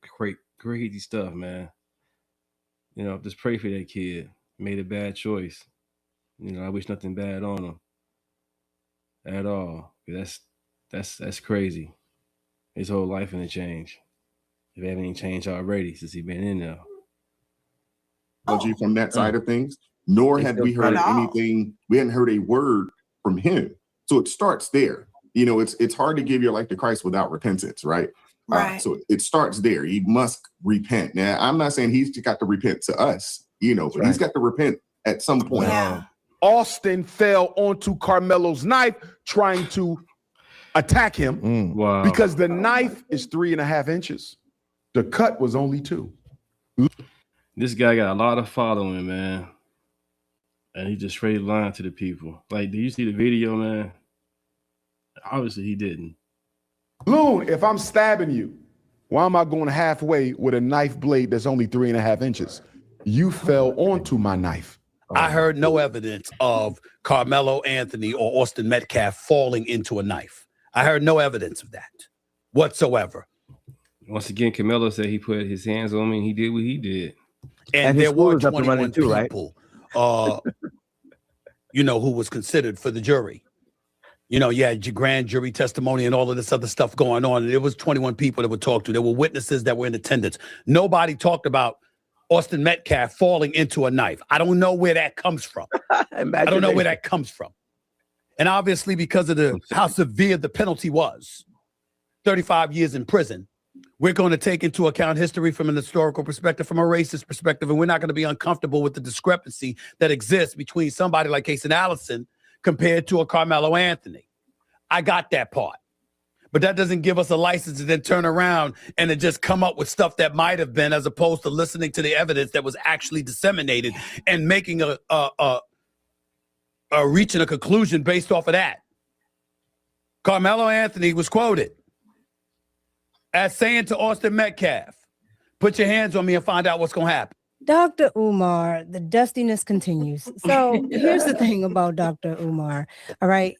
crazy stuff, man. Just pray for that kid. Made a bad choice. I wish nothing bad on him at all. That's crazy. His whole life finna change. If it haven't changed already since he been in there. From that side of things, nor had we heard anything. We hadn't heard a word from him. So it starts there. It's hard to give your life to Christ without repentance, right? Right. So it starts there. He must repent. Now, I'm not saying he's got to repent to us, but he's got to repent at some point. Yeah. Austin fell onto Carmelo's knife trying to attack him because the knife is 3.5 inches. The cut was only 2. This guy got a lot of following, man. And he just straight lying to the people. Like, do you see the video, man? Obviously, he didn't. Loon, if I'm stabbing you, why am I going halfway with a knife blade that's only 3.5 inches? You fell onto my knife. I heard no evidence of Carmelo Anthony or Austin Metcalf falling into a knife. I heard no evidence of that whatsoever. Once again, Carmelo said he put his hands on me and he did what he did. And there were 21 people, who was considered for the jury. You had your grand jury testimony and all of this other stuff going on. And there was 21 people that were talked to. There were witnesses that were in attendance. Nobody talked about Austin Metcalf falling into a knife. I don't know where that comes from. I don't know where that comes from. And obviously, because of how severe the penalty was, 35 years in prison, We're going to take into account history from an historical perspective, from a racist perspective, and we're not going to be uncomfortable with the discrepancy that exists between somebody like Casey Allison compared to a Carmelo Anthony. I got that part. But that doesn't give us a license to then turn around and to just come up with stuff that might have been, as opposed to listening to the evidence that was actually disseminated and making reaching a conclusion based off of that. Carmelo Anthony was quoted as saying to Austin Metcalf, "Put your hands on me and find out what's going to happen." Dr. Umar, the dustiness continues. So here's the thing about Dr. Umar. All right.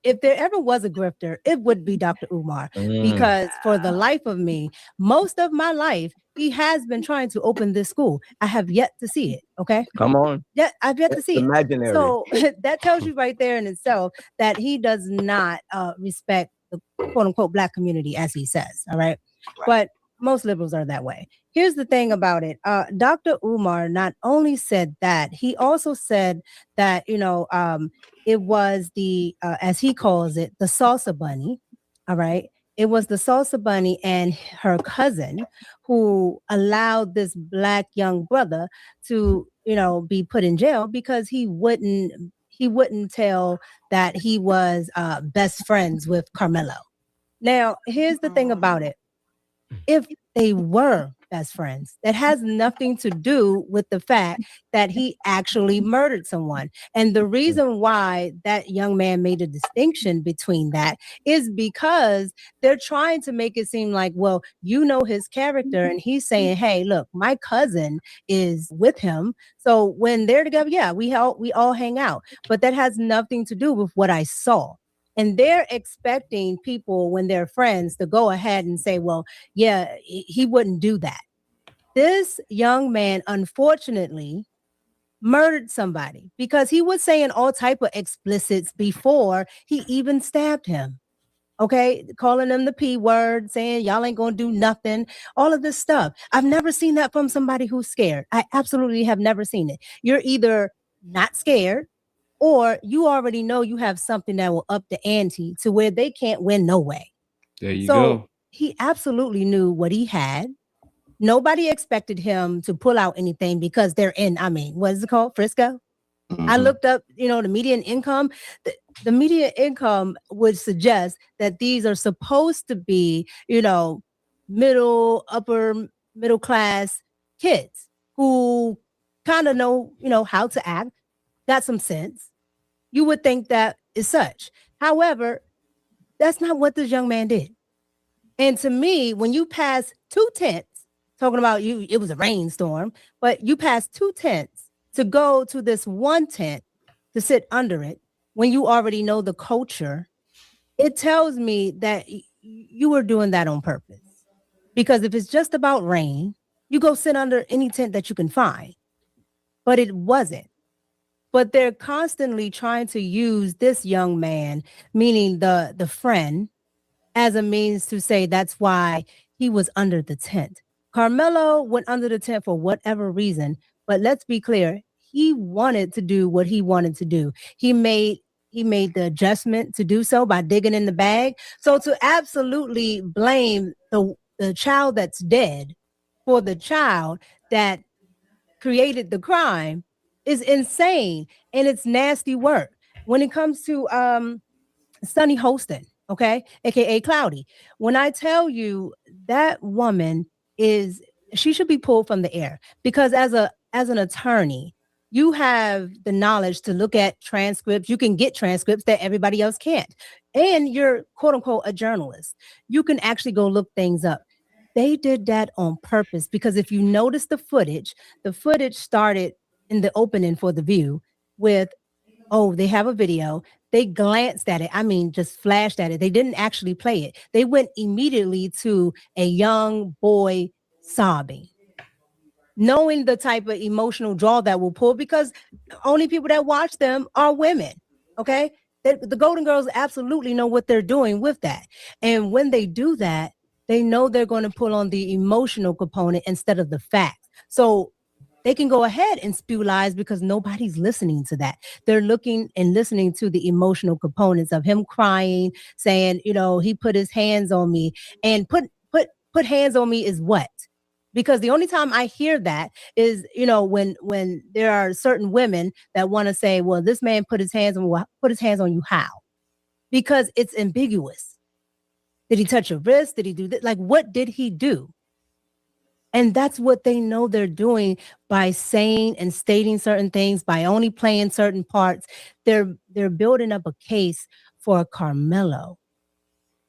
If there ever was a grifter, it would be Dr. Umar, because for the life of me, most of my life, he has been trying to open this school. I have yet to see it. Okay. Come on. Yeah, I've yet to see it. Imaginary. So that tells you right there in itself that he does not respect the quote unquote Black community, as he says. All right. But most liberals are that way. Here's the thing about it. Dr. Umar not only said that, he also said that, it was the, as he calls it, the salsa bunny. All right. It was the salsa bunny and her cousin who allowed this Black young brother to, be put in jail because he wouldn't tell that he was best friends with Carmelo. Now, here's the thing about it. If they were best friends, that has nothing to do with the fact that he actually murdered someone. And the reason why that young man made a distinction between that is because they're trying to make it seem like, well, his character, and he's saying, hey, look, my cousin is with him. So when they're together, yeah, we all hang out. But that has nothing to do with what I saw. And they're expecting people, when they're friends, to go ahead and say, well, yeah, he wouldn't do that. This young man, unfortunately, murdered somebody because he was saying all type of explicits before he even stabbed him. Okay, calling them the P word, saying y'all ain't gonna do nothing, all of this stuff. I've never seen that from somebody who's scared. I absolutely have never seen it. You're either not scared, or you already know you have something that will up the ante to where they can't win no way. There you go. He absolutely knew what he had. Nobody expected him to pull out anything because they're in, what is it called? Frisco? Mm-hmm. I looked up, the median income. The median income would suggest that these are supposed to be, upper middle class kids who kind of know, how to act, got some sense. You would think that is such. However, that's not what this young man did. And to me, when you pass 2 tents, talking about it was a rainstorm, but you pass 2 tents to go to this 1 tent to sit under it when you already know the culture, it tells me that you were doing that on purpose. Because if it's just about rain, you go sit under any tent that you can find. But it wasn't. But they're constantly trying to use this young man, meaning the friend, as a means to say that's why he was under the tent. Carmelo went under the tent for whatever reason, but let's be clear, he wanted to do what he wanted to do. He made the adjustment to do so by digging in the bag. So to absolutely blame the child that's dead for the child that created the crime is insane, and it's nasty work. When it comes to Sonny Holston, okay, aka Cloudy, when I tell you that woman she should be pulled from the air, because as an attorney, you have the knowledge to look at transcripts. You can get transcripts that everybody else can't, and you're quote unquote a journalist. You can actually go look things up. They did that on purpose, because if you notice the footage started in the opening for The View with, they have a video. They glanced at it. Just flashed at it. They didn't actually play it. They went immediately to a young boy sobbing, knowing the type of emotional draw that will pull, because only people that watch them are women. Okay. The Golden Girls absolutely know what they're doing with that. And when they do that, they know they're going to pull on the emotional component instead of the facts. So they can go ahead and spew lies because nobody's listening to that. They're looking and listening to the emotional components of him crying, saying, he put his hands on me, and put put hands on me is what? Because the only time I hear that is, when there are certain women that want to say, well, this man put his hands on you how? Because it's ambiguous. Did he touch your wrist? Did he do that? Like, what did he do? And that's what they know they're doing by saying and stating certain things, by only playing certain parts. They're building up a case for Carmelo.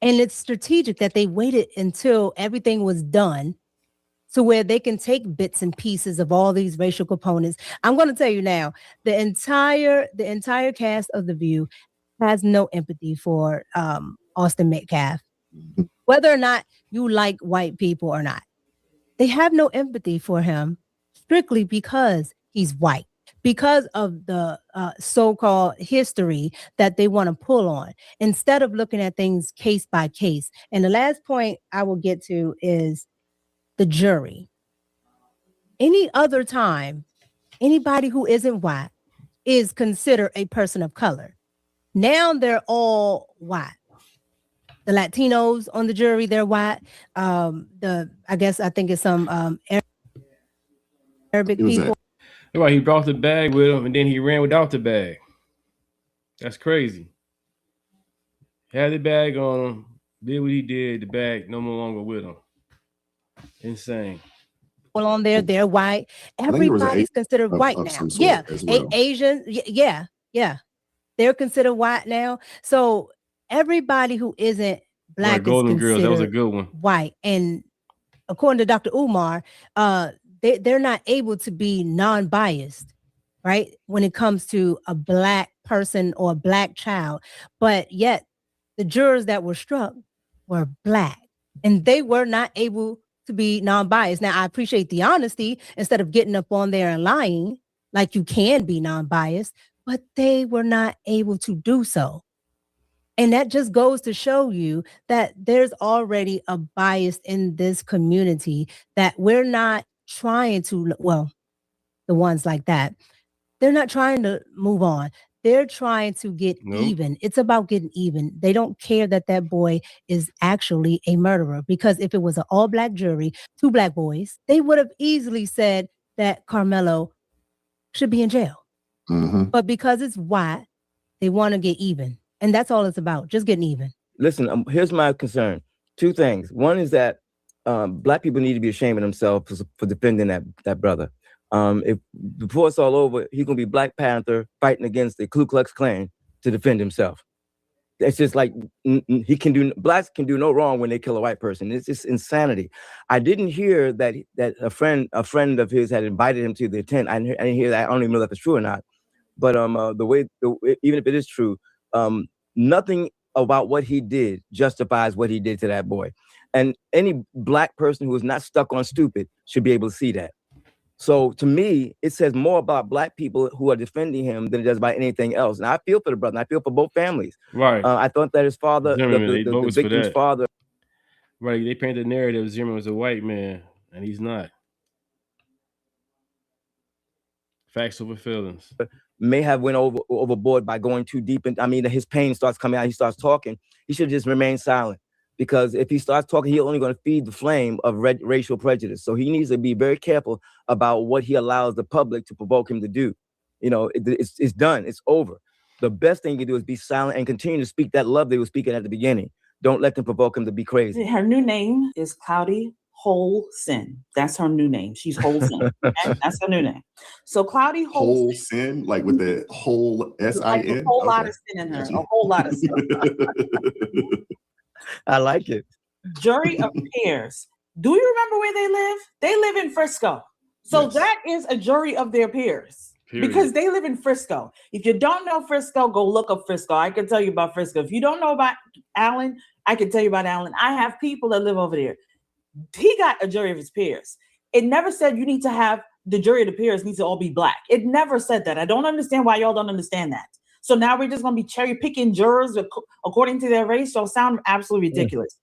And it's strategic that they waited until everything was done to where they can take bits and pieces of all these racial components. I'm going to tell you now, the entire cast of The View has no empathy for Austin Metcalf, whether or not you like white people or not. They have no empathy for him strictly because he's white, because of the so-called history that they want to pull on, instead of looking at things case by case. And the last point I will get to is the jury. Any other time, anybody who isn't white is considered a person of color. Now they're all white. The Latinos on the jury, they're white. I think it's some Arabic people. Right, he brought the bag with him and then he ran without the bag. That's crazy. Had the bag on him, did what he did, the bag no longer with him. Insane. Well, on there, they're white. Everybody's considered white now. Yeah, Asian. Yeah. They're considered white now. So everybody who isn't black is Golden Girls, that was a good one. White. And according to Dr. Umar, they're not able to be non-biased, right? When it comes to a black person or a black child. But yet the jurors that were struck were black and they were not able to be non-biased. Now, I appreciate the honesty instead of getting up on there and lying like you can be non-biased, but they were not able to do so. And that just goes to show you that there's already a bias in this community that we're not trying to, well, the ones like that, they're not trying to move on. They're trying to get even. It's about getting even. They don't care that that boy is actually a murderer, because if it was an all black jury, 2 black boys, they would have easily said that Carmelo should be in jail. Mm-hmm. But because it's white, they want to get even. And that's all it's about, just getting even. Listen, here's my concern. 2 things. One is that black people need to be ashamed of themselves for defending that brother. If before it's all over, he's gonna be Black Panther fighting against the Ku Klux Klan to defend himself. It's just like blacks can do no wrong when they kill a white person. It's just insanity. I didn't hear that a friend of his had invited him to the tent. I didn't hear that. I don't even know if it's true or not. But even if it is true, nothing about what he did justifies what he did to that boy. And any black person who is not stuck on stupid should be able to see that. So to me, it says more about black people who are defending him than it does about anything else. And I feel for the brother. I feel for both families. Right. I thought that his father, the victim's father. Right. They painted the narrative Zimmerman was a white man, and he's not. Facts over feelings. May have went overboard by going too deep. His pain starts coming out. He starts talking. He should just remain silent. Because if he starts talking, he's only going to feed the flame of racial prejudice. So he needs to be very careful about what he allows the public to provoke him to do. It's done. It's over. The best thing you can do is be silent and continue to speak that love they were speaking at the beginning. Don't let them provoke him to be crazy. Her new name is Cloudy Holsin. That's her new name. She's Holsin. Okay? That's her new name. So Cloudy Holsin, like with the whole S-I-N? Like a whole lot of sin in her. A whole lot of sin. I like it. Jury of peers. Do you remember where they live? They live in Frisco. So that is a jury of their peers. Period. Because they live in Frisco. If you don't know Frisco, go look up Frisco. I can tell you about Frisco. If you don't know about Allen, I can tell you about Allen. I have people that live over there. He got a jury of his peers. It never said you need to have the jury of the peers needs to all be black. It never said that. I don't understand why y'all don't understand that. So now we're just going to be cherry picking jurors according to their race. So sound absolutely ridiculous.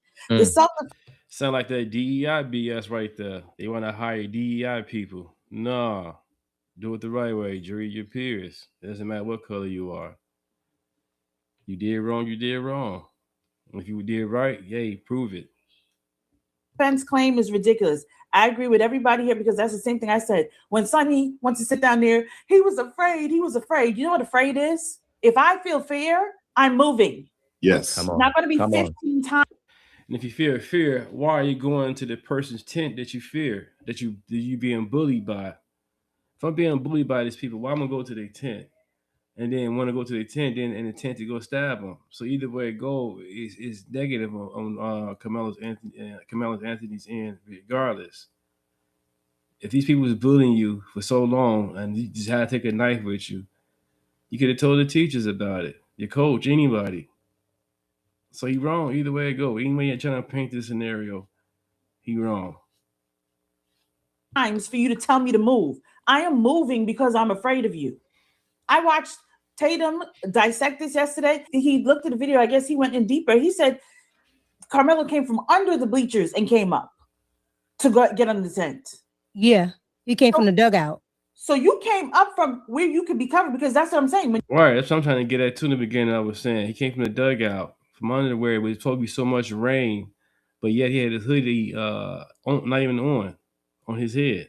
Sound like that DEI BS right there. They want to hire DEI people. No, do it the right way. Jury your peers. It doesn't matter what color you are. You did wrong, you did wrong. If you did right, yay, prove it. self-defense claim is ridiculous. I agree with everybody here because that's the same thing I said. When Sonny wants to sit down there, he was afraid. He was afraid. You know what afraid is? If I feel fear, I'm moving. Yes. Come on. Not going to be Come on. 15 times. And if you fear fear, why are you going to the person's tent that you fear, that you being bullied by? If I'm being bullied by these people, why am I going to go to their tent? And then want to go to their tent, then in the tent to go stab them. So either way it go is negative on Carmelo Anthony's end, regardless. If these people was bullying you for so long and you just had to take a knife with you, you could have told the teachers about it, your coach, anybody. So he wrong either way it go. Any way you're trying to paint this scenario, he wrong. Times for you to tell me to move. I am moving because I'm afraid of you. I watched Tatum dissect this yesterday. He looked at the video. I guess he went in deeper. He said Carmelo came from under the bleachers and came up to go get under the tent. Yeah, he came from the dugout. So you came up from where you could be covered because that's what I'm saying. Right, that's what I'm trying to get at too in the beginning. I was saying he came from the dugout, from under where it was supposed to be so much rain, but yet he had his hoodie not even on his head.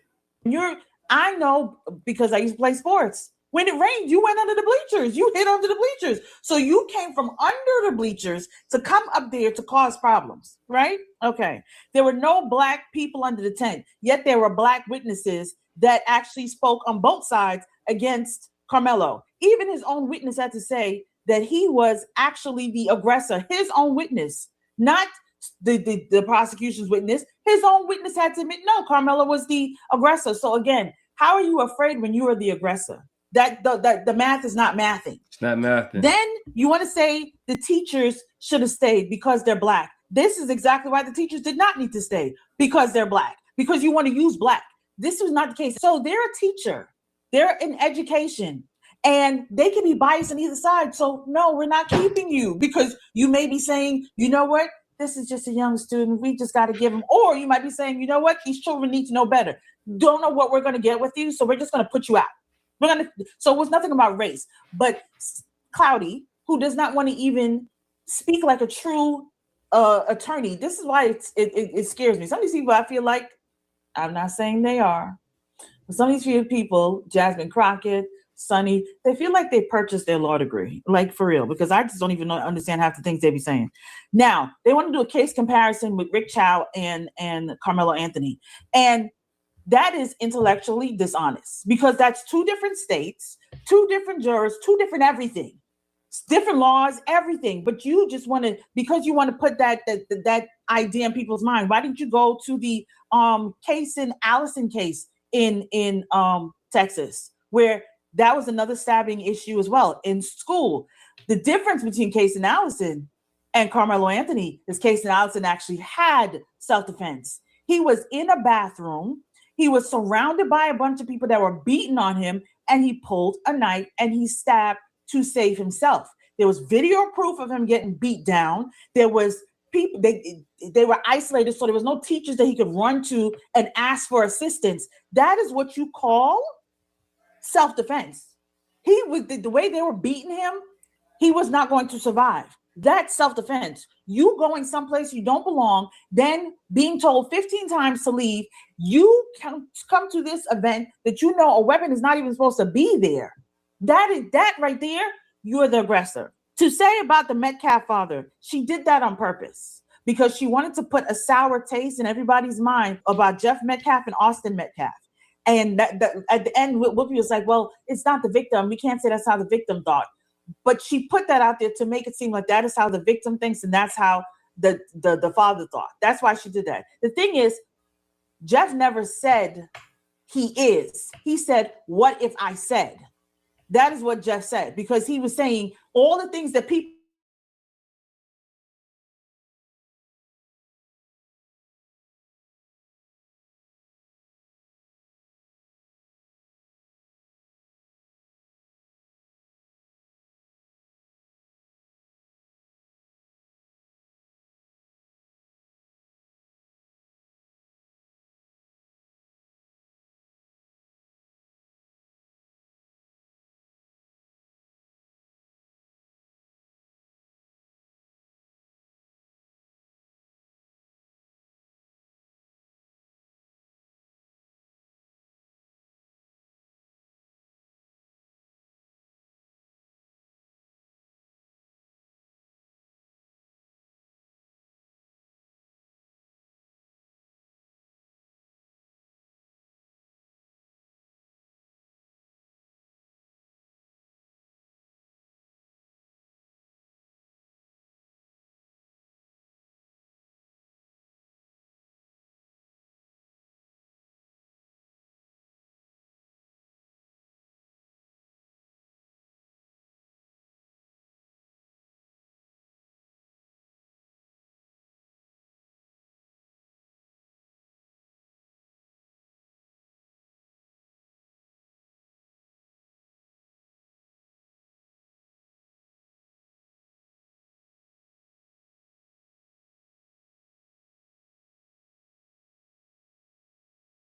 I know because I used to play sports. When it rained, you went under the bleachers. You hid under the bleachers. So you came from under the bleachers to come up there to cause problems, right? Okay. There were no black people under the tent, yet there were black witnesses that actually spoke on both sides against Carmelo. Even his own witness had to say that he was actually the aggressor. His own witness, not the prosecution's witness. His own witness had to admit, no, Carmelo was the aggressor. So again, how are you afraid when you are the aggressor? That the math is not mathing. It's not mathing. Then you want to say the teachers should have stayed because they're black. This is exactly why the teachers did not need to stay, because they're black, because you want to use black. This was not the case. So they're a teacher. They're in education. And they can be biased on either side. So no, we're not keeping you because you may be saying, you know what? This is just a young student. We just got to give him. Or you might be saying, you know what? These children need to know better. Don't know what we're going to get with you. So we're just going to put you out. So it was nothing about race. But Cloudy, who does not want to even speak like a true attorney, this is why it scares me. Some of these people, I feel like, I'm not saying they are, but some of these people, Jasmine Crockett, Sonny, they feel like they purchased their law degree, like for real, because I just don't even understand half the things they be saying. Now, they want to do a case comparison with Rick Chow and Carmelo Anthony. And that is intellectually dishonest because that's two different states, two different jurors, two different everything, different laws, everything. But you just want to, because you want to put that idea in people's mind. Why didn't you go to the Allison case in Texas, where that was another stabbing issue as well in school? The difference between Case and Allison and Carmelo Anthony is Case and Allison actually had self-defense. He was in a bathroom. He was surrounded by a bunch of people that were beating on him, and he pulled a knife and he stabbed to save himself. There was video proof of him getting beat down. There was people, they were isolated, so there was no teachers that he could run to and ask for assistance. That is what you call self-defense. He was the way they were beating him, he was not going to survive. That's self-defense. You going someplace you don't belong, then being told 15 times to leave, you come to this event that you know a weapon is not even supposed to be there. That right there, you're the aggressor. To say about the Metcalf father, she did that on purpose because she wanted to put a sour taste in everybody's mind about Jeff Metcalf and Austin Metcalf. And that at the end, Whoopi was like, well, it's not the victim. We can't say that's how the victim thought. But she put that out there to make it seem like that is how the victim thinks and that's how the father thought. That's why she did that. The thing is, Jeff never said he is. He said, what if I said? That is what Jeff said, because he was saying all the things that people